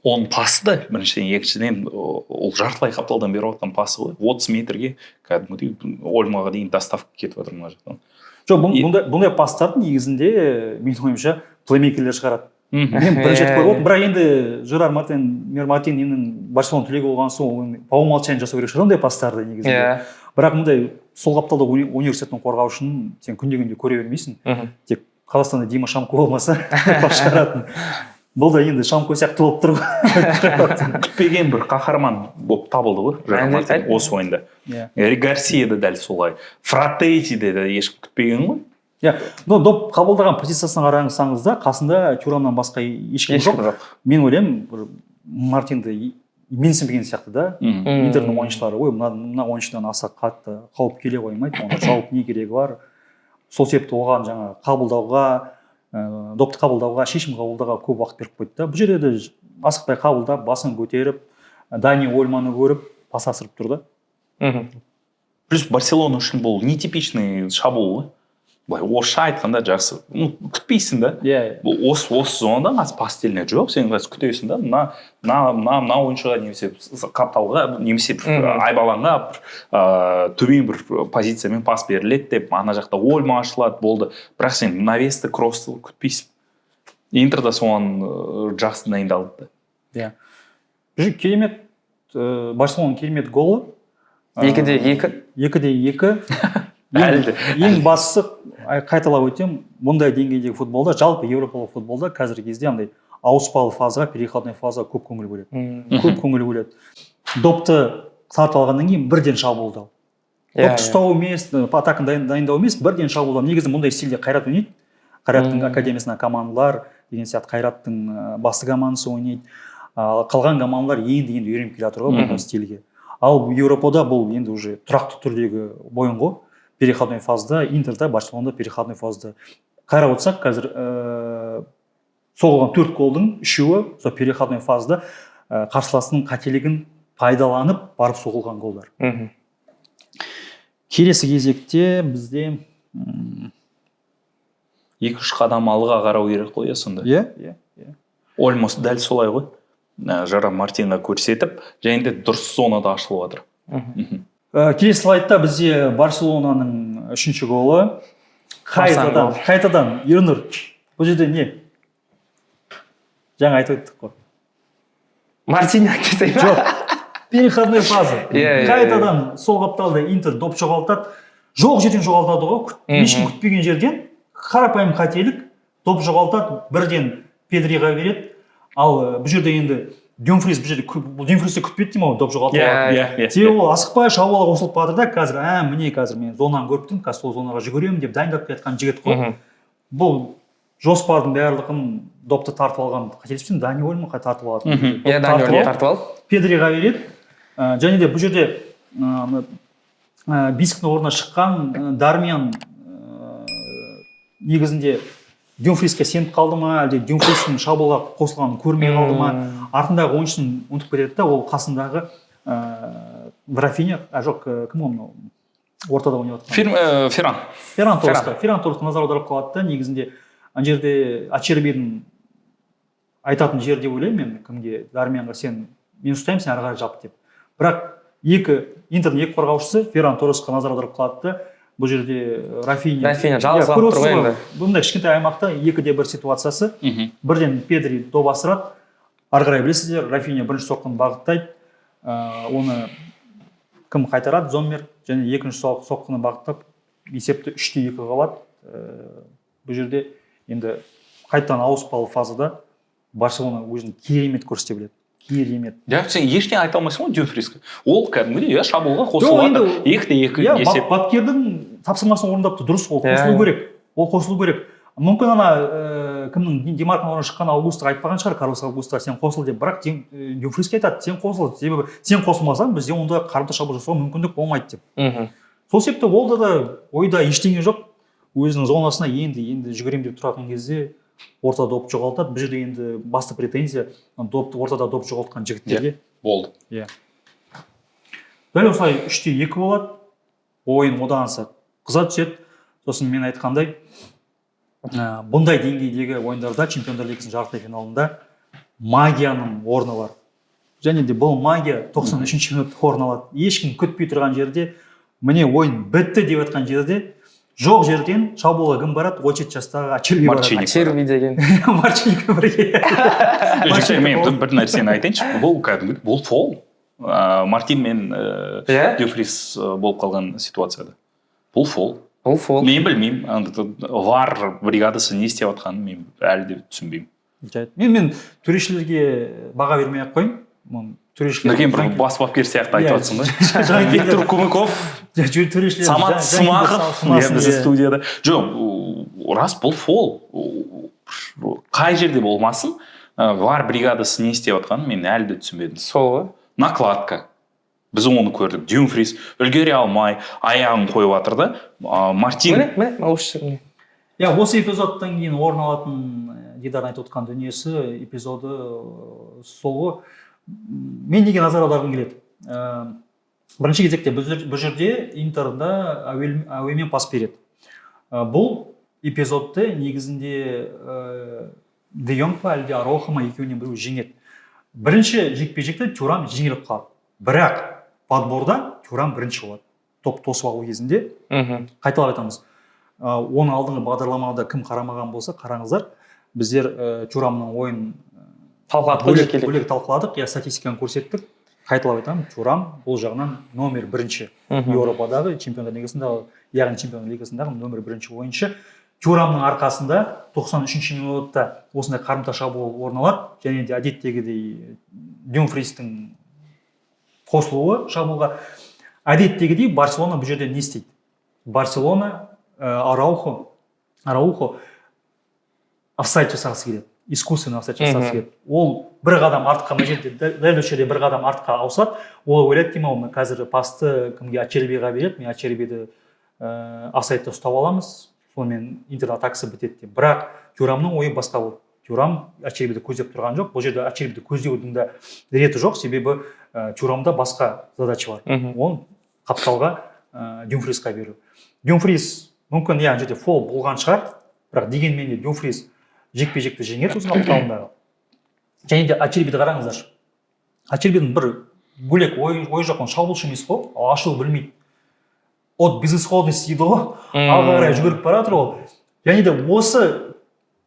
Оның пасы да біріншіден, екіншіден ол жартылай қапталдан беріп отқан пасы ғой. 30 метрге кәдімгідей Ольмаға дейін доставка кетіп отыр мына жақтан. Жоқ, бұндай пастарды негізінде менің ойымша плеймейкерлер шығарады. Мен бірінші рет көріп отырмын, бірақ енді Жерар Мартин енді Барселона түлегі болған соң по умолчанию жасау керек шығар ондай пастарды негізінде. Бірақ мұндай сол қапталда университеттің қорғаушысын сен күнде көре бермейсің. Тек Қазақстанда Дима Шамко болмаса пас шығаратын. Бұл да енді Шамко сияқты болып тұр ғой. Күтпеген бір қаһарман болып табылды ғой Жерар Мартин осы ойында. Эрик Гарсия да дәл солай. Фраттети де ешкім күтпеген ғой. Доп қабылдаған позициясына қараңызсаңыз да қасында Тюрамнан басқа ешкім жоқ. Мен ойлаймын, Мартинді менсінбеген сияқты да. Интердің ойыншылары ғой, мына ойыншыдан аса қатты қауіп келе қоймайды. Оны жауап не керегі бар. Сол себепті оған жаңа қабылдауға, допты қабылдауға, шешім қабылдауға көп уақыт беріп қойды да. Бұл жерде де асықпай қабылдап, басын көтеріп, Дани Ольманы көріп, пас асырып тұрды. Плюс Барселона үшін бұл нетипичный шабуыл ғой. Былай орысша айтқанда жақсы, күтпейсің да. Осы зонада қазір постельне жоқ, сен қазір күтесің да. Мына ойыншыға немесе қапталға, немесе айбаланға төмен бір позициямен пас беріледі деп, ана жақта Ольма ашылады, болды. Бірақ сен навесті, кроссты күтпейсің. Интерда соған жақсы дайындалды. Керемет, Барселонаның керемет голы. 2-2. Ең бастысы қайталап өтем, мұндай деңгейдегі футболда, жалпы еуропалық футболда қазіргі кезде андай ауыспалы фазаға, переходный фазаға көп көңіл бөледі. Допты тартып алғаннан кейін бірден шабуылдау. Допты ұстау емес, атаканы дайындау емес, бірден шабуылдау. Негізі мұндай стильде Қайрат ойнайды. Қайраттың академиясына командалар деген сияқты Қайраттың басты командасы ойнайды. Қалған командалар енді үйреніп келе жатыр ғой бұл стильге. Ал Еуропада бұл енді уже тұрақты түрдегі ойын ғой. Переходной фазда, Интерда, Барселонда переходной фазда. Қарап отырсақ, қазір соғылған 4 голдың 3-і сол переходной фазда қарсыласының қателігін пайдаланып барып соғылған голдар. Келесі кезекте бізде 2-3 қадам алға қарау керек қой сонда. Ольмос дәл солай ғой. Жерар Мартинға көрсетіп, және де дұрыс зонада ашылып жатыр. Келесі слайдта бізде Барселонаның 3-ші голы. Қайтадан, Ернұр, бұл жерде не? Жаңа айтып өттік қой. Мартиньяк десей ма? Жоқ, переходной фаза. Қайтадан сол қапталда Интер доп жоғалтады. Жоқ жерден жоғалтады ғой. Ешкім күтпеген жерден қарапайым қателік, доп жоғалтады, бірден Педриға береді. Ал бұл жерде енді Дюмфрис Дюмфристі күтпеді деймін ау, доп жоғалтып. Себебі ол асықпай шабуылға қосылып барды да, қазір міне қазір мен зонаны көріптім, қазір сол зонаға жүгіремін деп дайындап келатқан жігіт қой. Бұл жоспардың барлығын допты тартып алған, қателеспесем Дани Ольмаға тартып алады. Дани Ольма тартып алды. Педриға береді. Және де бұл жерде Бисктің орнына шыққан Дармиян негізінде Дюмфриске сеніп қалды ма, әлде Дюмфрistің шабуылға қосылғанын көрмей қалды ма, артындағы ойыншысын ұмытып кетеді да, ол қасындағы Рафиня, жоқ, кім ол ортада ойнап жатқан? Ферран Торресқа назар аударып қалады да, негізінде ана жерде Ачербидің айтатын жер деп ойлаймын мен кімге, Дармиянға мен ұстаймын, сен ары қарай жап деп. Бірақ Интердің екі қорғаушысы Ферран Торресқа назар аударып қалады да, бұл жерде Рафиня жалғыз қалып тұр ғой енді. Бұндай кішкентай аймақта 2-1 ситуациясы, бірден Педри доп асырады, ары қарай білесіздер, Рафиня бірінші соққыны бағыттайды, оны кім қайтарады, Зоммер, және екінші соққыны бағыттап есепті 3-2 қалады. Бұл жерде енді қайтадан ауыспалы фазада Барселона өзін керемет көрсете біледі. Керемет. Сен ештеңе айта алмайсың ғой Дюмфриске. Ол кәдімгідей шабуылға қосылады. 2-2 есеп. Бапкердің тапсырмасын орындапты, дұрыс, ол қосылу керек. Ол қосылу керек. Мүмкін кімнің Демарктың орнына шыққан Аугустоға айтпаған шығар, Карлос Аугустоға сен қосыл деп, бірақ Дюмфриске айтады, сен қосыл, себебі сен қосылмасаң бізде онда қарымта шабуыл жасауға мүмкіндік болмайды деп. Сол себепті ол да ойда ештеңе жоқ, өзінің зонасына енді жүгірем деп тұратын кезде ортада доп жоғалтады. Бұл жерде енді басты претензия ортада доп жоғалтқан жігіттерге болды. Дәл осылай 3-2 болады. Ойын одан аса қыза түседі. Сосын мен айтқандай, бұндай деңгейдегі ойындарда Чемпиондар Лигасының жартылай финалында магияның орны бар. Және де бұл магия 93-ші минутта орын алады. Ешкім күтпей тұрған жерде, міне ойын бітті деп жатқан жерде, жоқ жерден шабуылға кім барады? 17 жастағы Ачерби барады. Ачерби деген. Марчелик бірге. Мен бір нәрсені айтайыншы, бұл кәдімгі, бұл фол. Мартин мен Дюмфрис болып қалған ситуацияда. Бұл фол. Мен білмеймін, вар бригадасы не істеп жатқанын мен әлі де түсінбеймін. Мен төрешілерге баға бермей ақ қойын. Нұркен бір бас бапкер сияқты айтып жатсың да. Виктор Кумыков, Самат Смағов, бізді студияда. Жоқ, рас бұл фол. Қай жерде болмасын, вар бригадасы не істеп жатқанын мен әлі де түсінбедім. Сол ғой. Накладка. Біз оны көрдік. Дюмфрис үлгере алмай, аяғын қойып жатыр да. Мартин. Осы эпизодтан кейін орын алатын Дидар айтып отқан дүниесі эпизоды сол ғой. Мен неге назар аударғым келеді. Бірінші кезекте бұл жерде Интерда әуемен пас береді. Бұл эпизодты негізінде Де Йонг па әлде Араухо ма екеуінен біреуі жеңеді. Бірінші жекпе-жекте Тюрам жеңіліп қалады. Бірақ подборда Тюрам бірінші болады. Топ тосып алу кезінде. Қайталап айтамыз. Оның алдыңғы бағдарламада кім қарамаған болса, қараңыздар. Біздер Тюрамның ойын бөлек талқыладық, статистиканы көрсеттік. Қайталап айтамын, Тюрам бұл жағынан номер 1 Еуропадағы Чемпиондар Лигасындағы, яғни Чемпиондар Лигасындағы номер 1 ойыншы. Тюрамның арқасында 93-ші минутта осындай қарымта шабуыл орын алады, және де әдеттегідей Дюмфристің қосылуы шабуылға. Әдеттегідей Барселона бұл жерде не істейді? Барселона Араухо офсайд жасағысы келеді. Искусственно офсайд жасағысы келеді. Ол бір қадам артқа, мына жерде дәл осы жерде бір қадам артқа ауысады. Ол ойлайды, деймін, қазір пасты кімге? Ачербиға береді. Мен Ачербиді офсайдта ұстап аламыз. Сонымен Интер атакасы бітеді деп. Бірақ Тюрамның ойы басқа болды. Тюрам Ачербиді көздеп тұрған жоқ. Бұл жерде Ачербиді көздеудің де реті жоқ, себебі Тюрамда басқа задача бар. Ол қапталға Дюмфрисқа беру. Дюмфрис мүмкін жерде фол болған шығар, бірақ дегенмен де Дюмфрис жекпе-жекті жеңеді өзінің қапталындағы. Және де Ачербиді қараңыздар. Ачербидің бір бөлек ойы жоқ, он шабуылшы емес қой, ашуы білмейді. От безысходности дейді ғой, алға қарай жүгіріп бара жатыр ол. Және де осы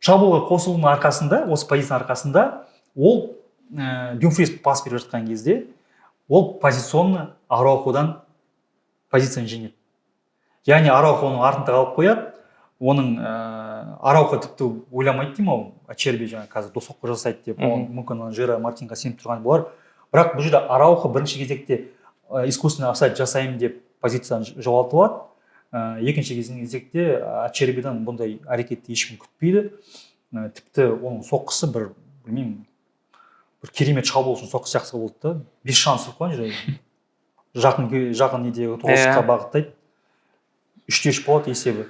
шабуылға қосылуының арқасында, осы позицияның арқасында ол Дюмфрис пас беріп жатқан кезде ол позиционны Арауходан позицияны жеңеді. Яғни Араухоның артында қалып қояды. Оның Араухо тіпті ойламайды, деймін, Ачерби қазір досоққы жасайды деп, мүмкін Жера Мартинға сеніп тұрған болар. Бірақ бұл жерде Араухо бірінші кезекте искусственно офсайд жасаймын деп позицияны жоғалтып алады. Екінші кезекте Ачербидан бұндай әрекетті ешкім күтпейді. Тіпті оның соққысы бір керемет шабуыл үшін соққы сияқты болды да. 5 шансы қойған жерде. Жақын недегі тоғызға бағыттайды. 3-3 болады есебі.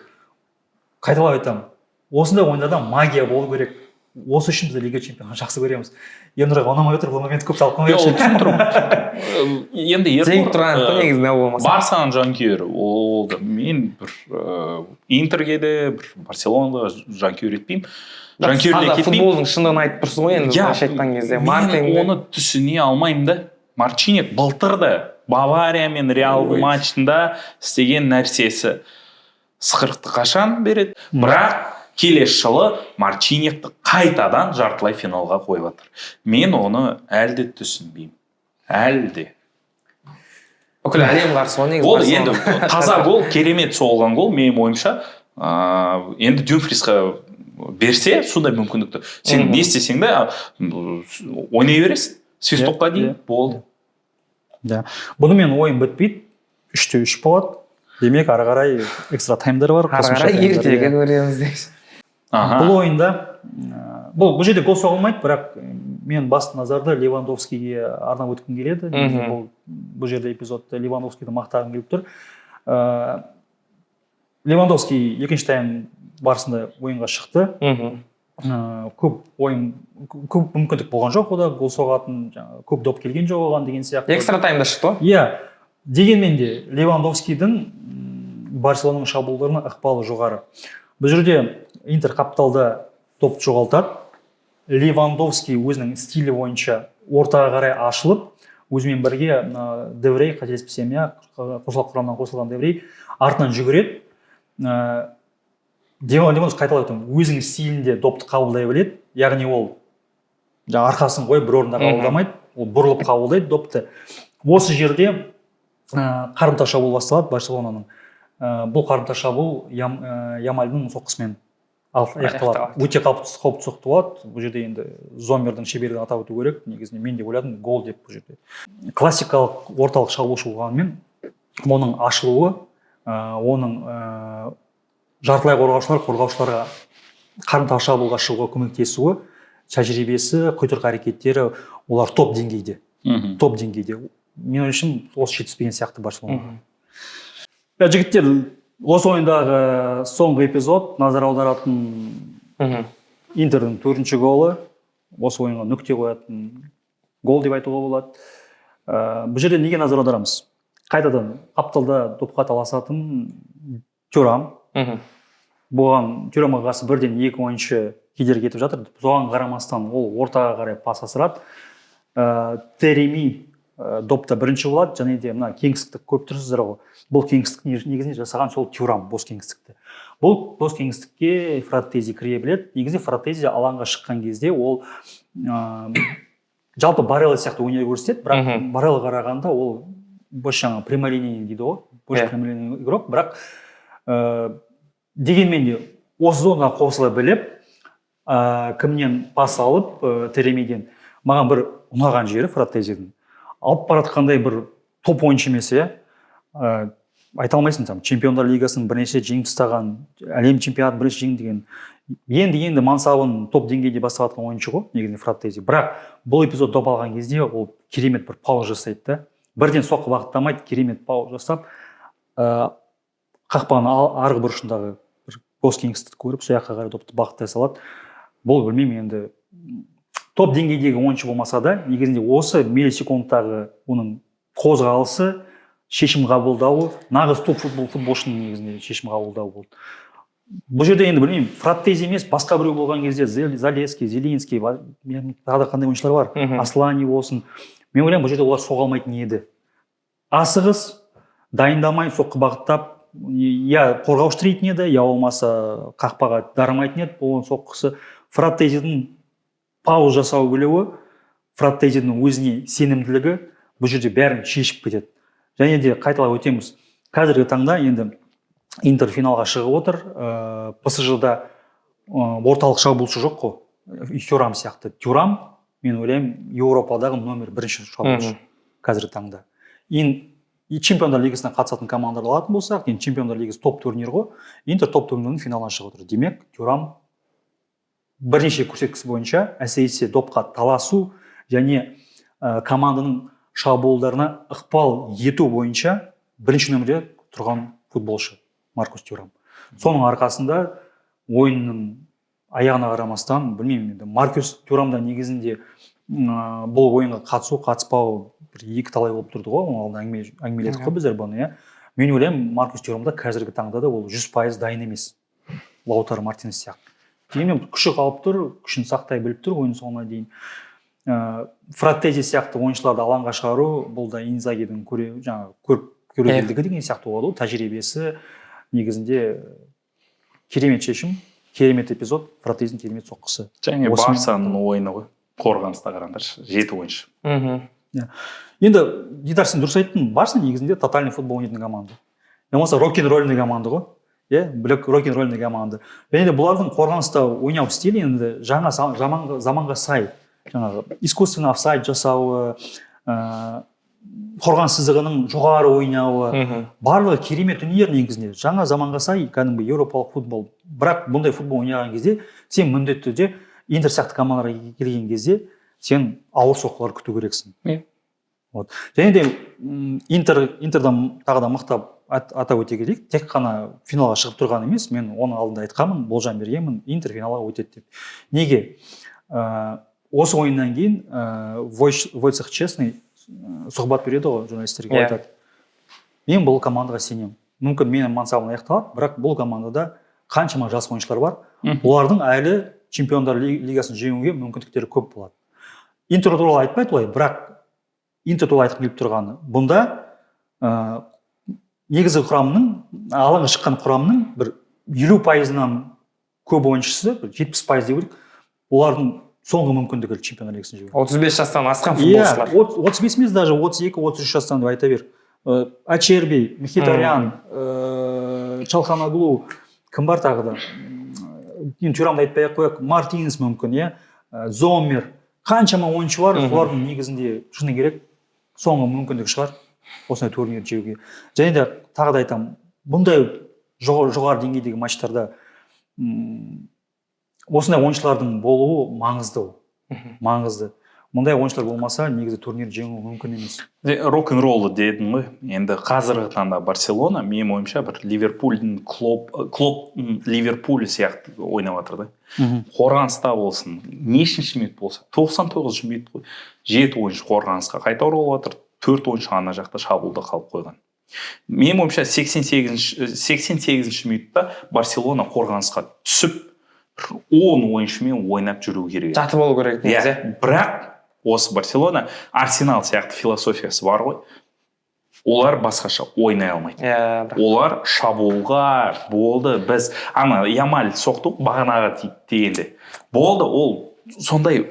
Қайталап айтамын. Осындай ойындарда магия болу керек. осы үшін біз лига чемпионын жақсы көреміз. Ернұрға ұнамай отыр, бұл момент көп талқылай Ол берші. түсініп тұрмын. Енді Зеңіп тұрған негізінде ол болмаса. Барсаның жанкүйері, ол мен бір Интерге де, бір Барселонаға жанкүйер етпеймін. Жанкүйеріне кетпеймін. Футболдың шындығын айтып тұрсыз ғой енді, былайша айтқан кезде. Мен оны түсіне алмаймын да. Марчинек былтырды Бавария мен Реал матчында істеген нәрсесі сықырықты қашан береді, бірақ келесі жылы Марчинекті қайтадан жартылай финалға қойып жатыр. Мен оны әлде түсінбеймін. Әлде. Бүкіл әлем қарсы ғой негізі. Ол енді таза гол, керемет соғылған гол, менің ойымша. Енді Dumfriesқа берсе, сондай мүмкіндікті. Сен не істесең де ойнай бересің. Свистокқа дейін болды. Бұны мен ойым бітпейді. 3-3 болады. Демек, ары қарай экстра таймдар бар. Ары қарай ертегі көреміз дейсіз. Бұл ойында, бұл жерде гол соғылмайды, бірақ мен басты назарды Левандовскийге арнап өткім келеді. Бұл жерде эпизодта Левандовскийді мақтағым келіп тұр. Левандовский екінші тайм барысында ойынға шықты. Көп мүмкіндік болған жоқ, ода гол соғатын, көп доп келген жоқ оған деген сияқты. Экстра таймда шықты ғой? Иә. Дегенмен де Левандовскийдің Барселонаның шабуылдарына ықпалы жоғары. Бұл жерде Интер қапталда топты жоғалтады. Левандовский өзінің стилі бойынша ортаға қарай ашылып, өзімен бірге Деврей, қателеспесем, құрамынан қосылған Деврей артынан жүгіреді. Левандовский қайталап айтамын, өзінің стилінде допты қабылдай біледі. Яғни ол арқасын қойып бір орында қабылдамайды, ол бұрылып қабылдайды допты. Осы жерде қарымта шабуыл басталады Барселонаның. Бұл қарымта шабуыл Ямальдың соққысымен аяқталады. Өте қауіпті соққы болады. Бұл жерде енді Зоммердің шеберлігін атап өту керек. Негізінде мен де ойладым гол деп бұл жерде. Классикалық орталық шабуылшы болғанымен оның ашылуы, оның жартылай қорғаушыларға қарымта шабуылға шығуға көмектесуі, тәжірибесі, құйтырқы әрекеттері, олар топ деңгейде. Топ деңгейде. Мен үшін осы жетіспеген сияқты Барселона. Жігіттер, осы ойындағы соңғы эпизод, назар аударатын Интердің 4-ші голы, осы ойынға нүкте қоятын гол деп айтуға болады. Бұл жерде неге назар аударамыз? Қайтадан қапталда допқа таласатын Тюрам. Бұған Тюрамға қарсы бірден 2 ойыншы кедергі кетіп жатыр. Соған қарамастан ол ортаға қарай пас асырады. Тереми допта бірінші болады, және де мына кеңістікті көп тұрсыздар ғой. Бұл кеңістік негізінде жасаған сол Тюрам, бос кеңістікті. Бұл бос кеңістікке Фраттези кіре біледі. Негізінде Фраттези алаңға шыққан кезде ол жалпы Барелла сияқты өнер көрсетеді, бірақ Барелла қарағанда ол больше жаңа прямолинейный дейді ғой, больше прямолинейный игрок, бірақ дегенмен де осы зонаға қосыла біліп, кімнен пас алып Теремиден маған бір ұнаған жері Фраттезидің. Алып баратқандай бір топ ойыншы емес, айта алмайсың, чемпиондар лигасының бірнеше жеңіп тастаған, әлем чемпионатын бірінші жеңді деген. Енді мансабын топ деңгейде бастап жатқан ойыншы ғой, негізінде Фраттези. Бірақ бұл эпизод доп алған кезде ол керемет бір пауыз жасайды да. Бірден соққы бағыттамайды, керемет пауыз жасап, қақпаның арғы бұрышындағы бір бос кеңістікті көріп, сол жаққа қарай допты бағыттай салады. Бұл білмеймін, енді топ деңгейдегі ойыншы болмаса да, негізінде осы миллисекундтағы оның қозғалысы, шешім қабылдауы, нағыз топ футболшының негізінде шешім қабылдауы болды. Бұл жерде енді білмеймін, Фраттези емес, басқа біреу болған кезде Залеский, Зелинский, тағы қандай ойыншылар бар, Аслани болсын. Мен ойлаймын, бұл жерде олар соға алмайтын еді. Асығыс, дайындамай, соққы бағыттап, я қорғаушы тірейтін еді, я болмаса қақпаға дарымайтын еді, бұл соққысы. Фраттезидің пауыз жасау білуі, Фраттезидің өзіне сенімділігі бұл жерде бәрін шешіп кетеді. Және де қайталап өтеміз. Қазіргі таңда енді Интер финалға шығып отыр. ПСЖ-да орталық шабуылшы жоқ қой. Тюрам сияқты. Тюрам, мен ойлаймын, Еуропадағы номер 1-ші шабуылшы қазіргі таңда. Чемпиондар лигасына қатысатын командалар алатын болсақ, енді Чемпиондар лигасы топ турнир ғой. Интер топ турнирінің финалына шығып отыр. Демек, Тюрам бірнеше көрсеткіші бойынша әсіресе допқа таласу және команданың шабуылдарына ықпал ету бойынша бірінші нөмірде тұрған футболшы Маркус Тюрам. Соның арқасында ойынның аяғына қарамастан білмеймін енді Маркус Thuram'да негізінде бұл ойынға қатыспау бір екі талай болып тұрды ғой, оны алдында әңгімеледік қой біздер бұны, иә. Мен ойлаймын, Маркус Thuram'да қазіргі таңда да ол 100% дайын емес. Лаутаро Мартинес сияқты. Дегенмен күші қалып тұр, күшін сақтай біліп тұр ойын соңына дейін. Фраттези сияқты ойыншыларды алаңға шығару, бұл да Инзагидің көрегендігі деген сияқты болады, тәжірибесі негізінде керемет шешім, керемет эпизод, Фраттезидің керемет соққысы. Және Барсаның ойыны ғой, қорғаныста қараңдаршы, 7 ойыншы. Енді Дидар, сен дұрыс айттың, Барса негізінде тотальный футбол ойнайтын команда. Болмаса рок-н-ролльный команда ғой. Рок-н-ролльный команда. Және де бұлардың қорғаныста ойнау стилі енді жаңа заманға сай, жаңағы искусственно офсайд жасауы, қорғаныс сызығының жоғары ойнауы, барлығы керемет дүниелер негізінде. Жаңа заманға сай, кәдімгі еуропалық футбол. Бірақ бұндай футбол ойнаған кезде сен міндетті түрде Интер сияқты командаларға келген кезде сен ауыр соққылар күту керексің. Және де Интердан тағы да мықтап атап өте келейік, тек қана финалға шығып тұрған емес, мен оның алдында айтқанмын, болжам бергенмін, Интер финалға өтеді деп. Неге? Осы ойыннан кейін Войцех Честный сұхбат береді ғой, журналистерге айтады. Мен бұл командаға сенемін. Мүмкін менің мансабым аяқталады, бірақ бұл командада қаншама жас ойыншылар бар, олардың әлі чемпиондар лигасын жеңуге мүмкіндіктері көп болады. Интер туралы айтпайды олай, бірақ Интер туралы айтқым келіп тұрғаны. Бұнда негізгі құрамның, алаңға шыққан құрамның бір 50%-нан көп ойыншысы, 70% деп ойлайық, олардың соңғы мүмкіндігі чемпиондар лигасын жеңу. 35 жастан асқан футболшылар. 35 емес, даже 32-33 жастан деп айта бер. Ачерби, Мхитарян, Чалханоглу, кім бар тағы да? Thuram'ды айтпай ақ қояйық, Мартинес мүмкін, Зоммер, қаншама ойыншы бар, олардың негізінде шыны керек соңғы мүмкіндік шығар осындай турнир жеуге. Және де тағы да айтамын, бұндай жоғары деңгейдегі матчтарда осындай ойыншылардың болуы маңызды. Мұндай ойыншылар болмаса, негізі турнир жеңу мүмкін емес. Рок-н-роллы дедің ғой. Енді қазіргі таңда Барселона, менің ойымша, бір Ливерпульдің Клоп Ливерпуль сияқты ойнап жатыр да. Қорғаныста болсын, нешінші минут болса, 99 минут қой. 7 ойыншы қорғанысқа қайта оралып жатыр, 4 ойыншы ана жақта шабуылда қалып қойған. Менің ойымша 88 минутта Барселона қорғанысқа түсіп, 10 ойыншымен ойнап жүру керек. Жатып болу керек негізі. Бірақ осы Барселона, Арсенал сияқты философиясы бар ғой. Олар басқаша ойнай алмайды. Олар шабуылға болды, біз Ямаль соқты бағанаға дегенде. Болды, ол сондай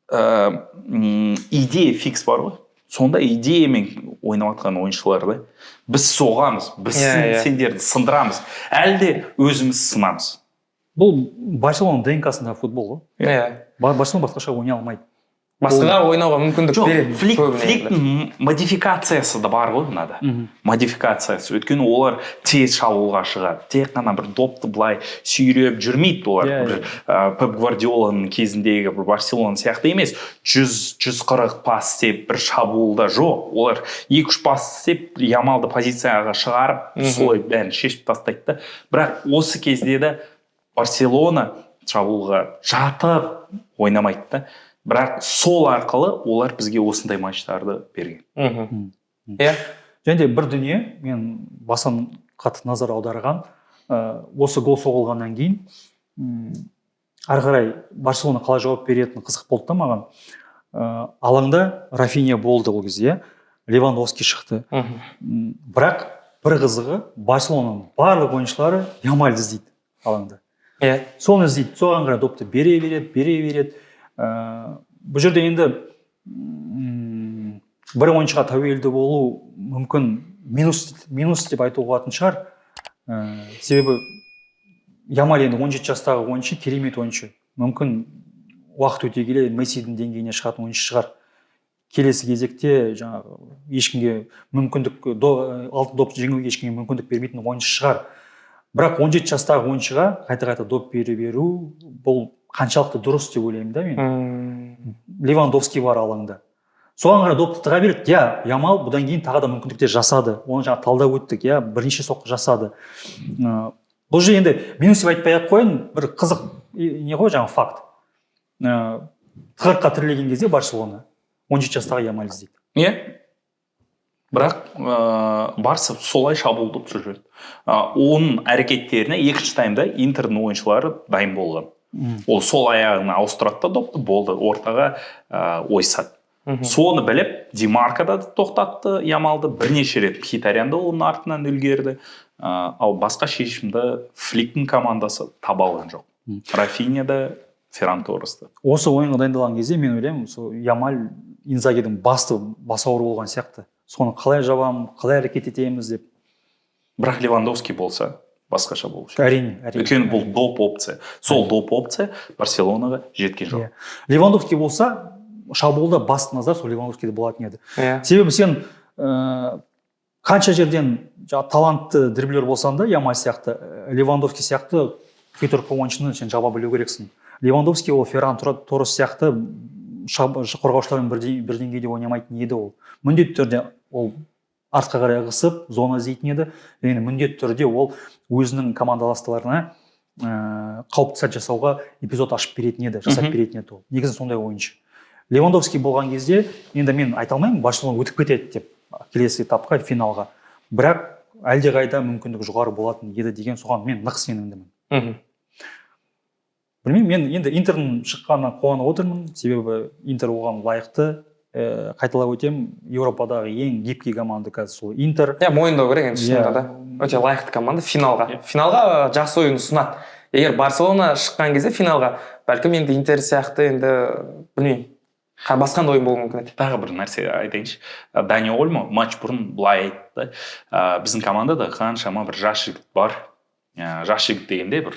идея фикс бар ғой. Сондай идеямен ойнап жатқан ойыншыларды біз соғамыз, біз сендерді сындырамыз, әлде өзіміз сынамыз. Бұл Барселона ДНК-сындағы футбол ғой. Барселона басқаша ойнай алмайды. Басқаға ойнауға мүмкіндік береді. Фликтің модификациясы да бар ғой мынада. Модификациясы. Өйткені олар тез шабуылға шығады. Тек қана бір допты былай сүйреп жүрмейді олар. Пеп Гвардиоланың кезіндегі бір Барселона сияқты емес. 100-140 пас істеп бір шабуылда жоқ. Олар 2-3 пас істеп Ямалды позицияға шығарып, солай бәрін шешіп тастайды. Бірақ осы кезде де Барселона шабуылға жатып ойнамайды да. Бірақ сол арқылы олар бізге осындай матчтарды берген. Және де бір дүние, мен басан қатты назар аударған, осы гол соғылғаннан кейін, ары қарай Барселона қалай жауап беретіні қызық болды да маған. Алаңда Рафиня болды ол кезде, Левандовски шықты. Бірақ бір қызығы Барселонаның барлық ойыншылары Ямальды іздейді алаңда. Соны іздейді, соған қарай допты бере береді. Бұл жерде енді бір ойыншыға тәуелді болу мүмкін минус деп айтуға болатын шығар. Себебі Ямаль енді 17 жастағы ойыншы, керемет ойыншы. Мүмкін уақыт өте келе Мессидің деңгейіне шығатын ойыншы шығар. Келесі кезекте жаңағы ешкімге мүмкіндік, алтын допты жеңуге ешкімге мүмкіндік бермейтін ойыншы шығар. Бірақ 17 жастағы ойыншыға қайта доп беру, бұл қаншалықты дұрыс деп ойлаймын да мен. Левандовски бар алаңда. Соған қарай допты тыға береді. Ямал бұдан кейін тағы да мүмкіндіктер жасады. Оны жаңа талдап өттік, бірнеше соққы жасады. бұл же енді минус деп айтпай ақ қояйын, бір қызық не ғой жаңағы факт. Тығырыққа тірелген кезде Барселона 17 жастағы Ямаль іздейді. Иә. Бірақ Барса солай шабуылдап жүреді. Оның әрекеттеріне екінші таймда Интердің ойыншылары дайын болған. Ол сол аяғына ауыстырады да допты, болды, ортаға ойсады. Соны біліп, Демаркада тоқтатты Ямалды, бірнеше рет Мхитарян да оның артынан үлгерді. Ал басқа шешімді Фликтің командасы таба алған жоқ. Рафинья да, Ферран Торрес та. Осы ойынға дайындалған кезде мен ойлаймын, Ямаль Инзагидің басты басауыры болған сияқты. Соны қалай жабамыз, қалай әрекет етеміз деп. Бірақ Левандовский болса басқаша болушы. Әрине. Өйткені бұл доп опция. Сол доп опция Барселонаға жеткен жоқ. Левандовский болса, шабуылда басты назар сол Левандовскийде болатын еді. Себебі сен қанша жерден талантты дриблер болсан да, Ямаль сияқты, Левандовский сияқты кетіріп ойыншыны сен жаба білу керексің. Левандовский ол Ферран Торрес сияқты қорғаушылармен бір деңгейде ойнамайтын еді ол. Міндетті түрде ол артқа қарай ығысып, зона іздейтін еді. Және міндетті түрде ол өзінің командаластарына қауіпті сәт жасауға эпизод ашып беретін еді, жасап беретін еді ол. Негізі сондай ойыншы. Левандовский болған кезде, енді мен айта алмаймын, Барселона өтіп кетеді деп келесі этапқа, финалға. Бірақ әлдеқайда мүмкіндігі жоғары болатын еді деген соған мен нық сенімдімін. Білмеймін, мен енді Интердің шыққанына қуанып отырмын, себебі Интер оған лайықты. Қайталап өтем, Еуропадағы ең гибкий команда қазір сол Интер. Мойындау керек енді шынында да. Өте лайықты команда финалға жақсы ойын ұсынады. Егер Барселона шыққан кезде финалға, бәлкім енді Интер сияқты енді білмеймін. Басқан ойын болуы мүмкін еді. Тағы бір нәрсе айтайыншы. Дани Ольмо матч бұрын былай айтты. Біздің командада қаншама бір жас жігіт бар. Жас жігіт дегенде бір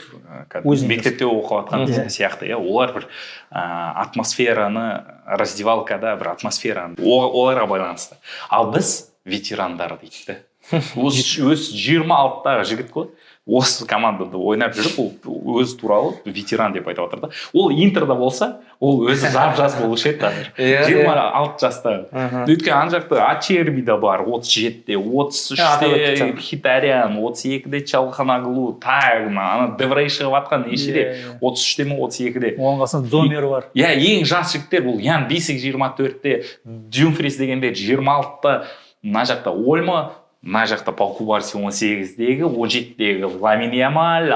мектепте оқып жатқан сияқты. Олар бір атмосфераны, раздевалкада бір атмосфераны оларға байланысты. Ал біз ветерандар дейді. Өз 26-тағы жігіт қой. Осы командада ойнап жүріп, ол өзі туралы ветеран деп айтып отыр да. Ол Интерда болса, ол өзі жас болушы еді қазір. 26 жастағы. Өйткені ана жақта Ачерби да бар, 37-те, 33-те Мхитарян, 32-де Чалханаглу, ана Деврей шығып атқан нешеде, 33-те ме 32-де. Оған қасында Зомер бар. Ең жас жігіттер бұл Ян Бисик 24-те, Дюмфрис дегенде 26-та, мына жақта Ольмо, мына жақта Пау Кубарси 18-дегі, 17-дегі Ламин Ямаль.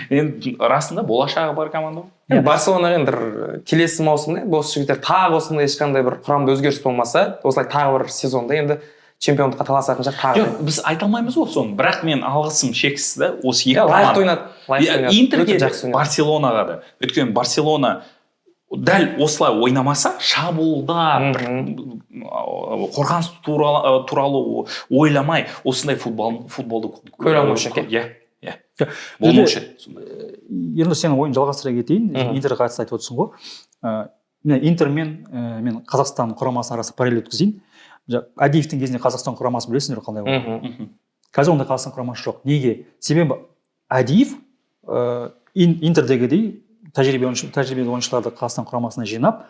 Енді расында болашағы бар команда. Барселонаға енді келесі маусымда осы жігіттер тағы осындай ешқандай бір құрамда өзгеріс болмаса, осылай тағы бір сезонда енді чемпиондыққа таласатын шығар тағы. Біз айта алмаймыз ғой соны, бірақ мен алғысым шексіз да, осы екі команда. Лайықты ойнады. Интерге Барселонаға да. Өйткені Барселона дәл осылай ойнамаса, шабуылда қорғаныс туралы ойламай, осындай футболды көре алмаушы екен. Болмаушы еді. Енді сен ойын жалғастыра кетейін, Интерге қатысты айтып отырсың ғой. Интер мен Қазақстан құрамасының арасы параллель өткізейін. Адиевтің кезінде Қазақстан құрамасын білесіңдер қандай болды. Қазір ондай Қазақстан құрамасы жоқ. Неге? Себебі Адиев Интердегідей тәжірибелі ойыншыларды Қазақстан құрамасына жинап,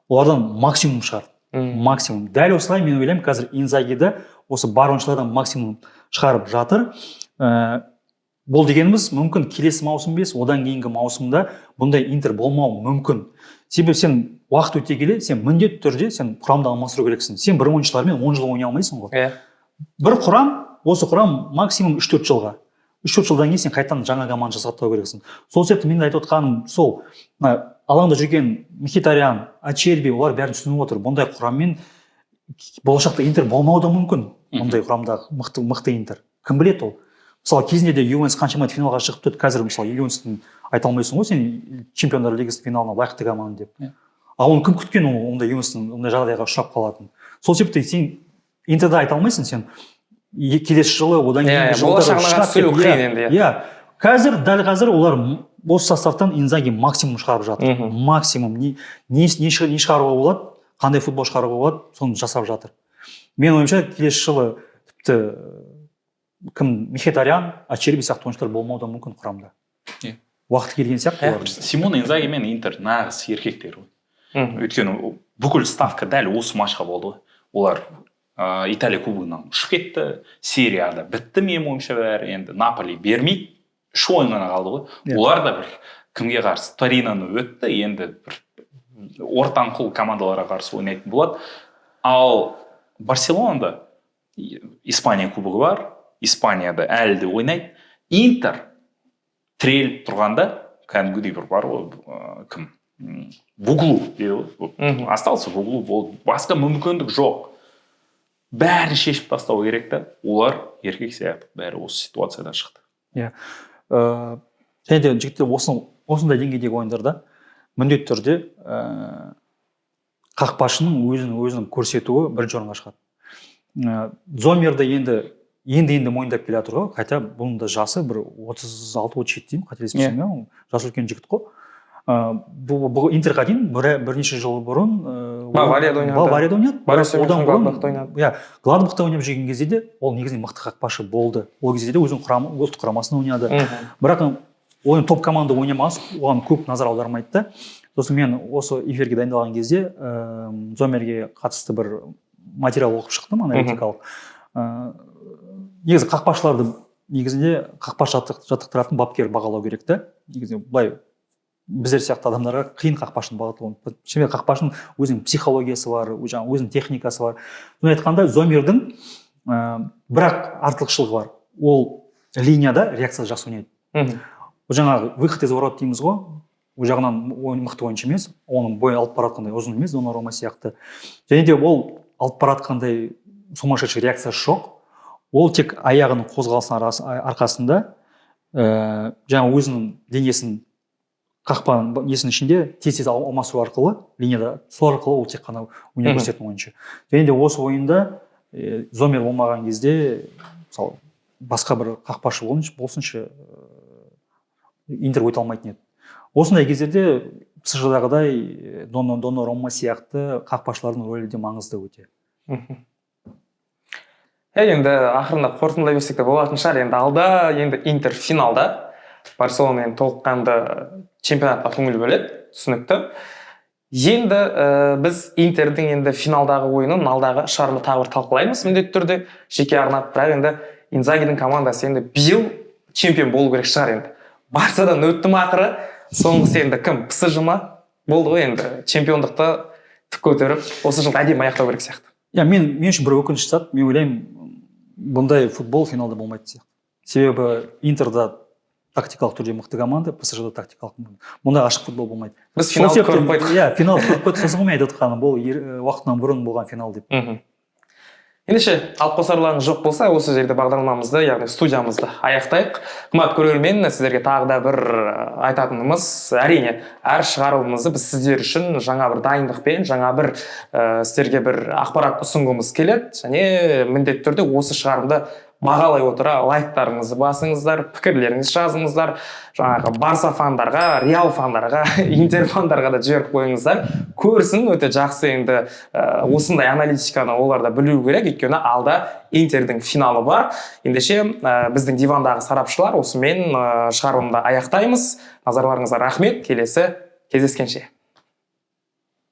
олардан максимум шығарды. Максимум. Дәл осылай мен ойлаймын, қазір Инзагиді осы бар ойыншылардан максимум шығарып жатыр. Бұл дегеніміз мүмкін келесі маусым емес, одан кейінгі маусымда бұндай Интер болмауы мүмкін. Себебі сен уақыт өте келе, сен міндетті түрде сен құрамды алмастыру керексің. Сен бір ойыншылармен 10 жыл ойнай алмайсың ғой. Бір құрам, осы құрам максимум 3-4 жылға. 3-4 жылдан кейін сен қайтадан жаңа команда жасақтау керексің. Сол себепті мен айтып отқаным сол, алаңда жүрген Мхитарян, Ачерби, олар бәрін түсініп отыр. Бұндай құраммен болашақта Интер болмауы да мүмкін. Бұндай құрамдағы мықты Интер. Кім біледі ол? Мысалы, кезінде де Ювентус қаншама финалға шығып тұр. Қазір мысалы Ювентустың айта алмайсың ғой, сен Чемпиондар лигасы финалына лайықты команда деп. А оны кім күткен, ондай Ювентустың ондай жағдайға ұшырап қалатын. Сол себепті сен Интерді айта алмайсың, сен келесі жылы одан кейінгі жылдары шығады. Дәл қазір олар осы составтан Инзаги максимум шығарып жатыр. Максимум. Не шығаруға болады, қандай футбол шығаруға болады, соны жасап жатыр. Мен ойымша келесі жылы тіпті кім Мхитарян, Ачерби сияқты ойыншылар болмауы да мүмкін құрамда. Уақыт келген сияқты. Симон Инзаги мен Интер нағыз еркектер ғой. Өйткені бүкіл ставка дәл осы матчқа болды ғой. Олар Италия кубогынан ұшып кетті, серияда бітті менің ойымша бәрі, енді Наполи бермейді, үш ойын ғана қалды ғой. Иә. Олар да бір кімге қарсы? Ториноны өтті, енді бір ортаңқол командаларға қарсы ойнайтын болады. Ал Барселонада Испания кубогы бар, Испанияда әлі де ойнайды. Интер тіреліп тұрғанда, кәдімгідей бір бар ғой, кім? В углу дейді ғой. Остался в углу, басқа мүмкіндік жоқ. Бәрін шешіп тастау керек та. Олар еркек сияқты бәрі осы ситуациядан шықты. Иә. Және де жігіттер осындай деңгейдегі ойындарда міндетті түрде қақпашының өзін көрсетуі бірінші орынға шығады. Зомерді енді мойындап келе жатыр ғой, хотя бұның да жасы бір 36-37 деймін, қателеспесем, жасы үлкен жігіт қой. Бұл Интерға дейін бірнеше жыл бұрын Баварияда ойнады. Одан бұрын Гладбахта ойнап жүрген кезде де ол негізінен мықты қақпашы болды. Ол кезде де өзінің ұлттық құрамасында ойнады. Бірақ ойын топ команда ойнамас, оған көп назар аудармайды да. Сосын мен осы эфирге дайындалған кезде Зомерге қатысты бір материал оқып шықтым, аналитикалық. Негізі қақпашыларды қақпашы жаттықтыратын бапкер бағалау керек та. Негізі былай біздер сияқты адамдарға қиын қақпашыны бағалау. Себебі қақпашының өзінің психологиясы бар, өзінің техникасы бар. Соны айтқанда Зомердің бірақ артықшылығы бар. Ол линияда реакция жақсы ойнайды. Жаңағы выход из ворот дейміз ғой. Ол жағынан мықты ойыншы емес, оның бойы алып баратқандай ұзын емес, Донорума сияқты. Және де ол алып баратқандай сумасшедший реакциясы жоқ. Ол тек аяғының қозғалысының арқасында жаңа өзінің денесін қақпаның несінің ішінде тез алмастыру арқылы линияда, сол арқылы ол тек қана өнер көрсететін ойыншы. Және де осы ойында Зомер болмаған кезде, мысалы, басқа бір қақпашы болсыншы Интер өте алмайтын еді. Осындай кездерде ПСЖ-дағыдай Донорума сияқты қақпашылардың рөлі де маңызды өте. Енді ақырында қорытындылай берсек те болатын шығар. Енді алда Интер финалда Барселона толыққанды чемпионатқа көңіл бөледі, түсінікті. Енді біз Интердің енді финалдағы ойынын алдағы шығарында тағы бір талқылаймыз міндетті түрде, жеке арнап. Бірақ енді Инзагидің командасы енді биыл чемпион болу керек шығар енді. Барсадан өтті ақыры, соңғысы енді кім? ПСЖ ма? Болды ғой енді чемпиондықты тік көтеріп, осы жылды әдемі аяқтау керек сияқты. Мен үшін бір өкініш сәт, мен ойлаймын, бұндай футбол финалда болмайды сияқты. Себебі Интерда тактикалық түрде мықты команда, ПСЖ-да тактикалық команда. Мұнда ашық футбол болмайды. Біз финалды көріп қойдық. Иә, финал көріп қойдық, сосын ғой мен айтып отырғаным, бұл уақытынан бұрын болған финал деп. Ендеше, алып қосарларыңыз жоқ болса, осы жерде бағдарламамызды, яғни студиямызды аяқтайық. Қымбатты көрермен, сіздерге тағы да бір айтатынымыз, әрине, әр шығарылымымызды біз сіздер үшін жаңа бір дайындықпен, жаңа бір сіздерге бір ақпарат ұсынғымыз келеді. Және міндетті түрде осы шығарымды бағалай отыра лайктарыңызды басыңыздар, пікірлеріңізді жазыңыздар. Жаңағы Барса фандарға, Реал фандарға, Интер фандарға да жіберіп қойыңыздар. Көрсін, өте жақсы енді осындай аналитиканы олар да білу керек, өйткені алда Интердің финалы бар. Ендеше біздің дивандағы сарапшылар осымен шығарылымды аяқтаймыз. Назарларыңызға рахмет. Келесі кездескенше.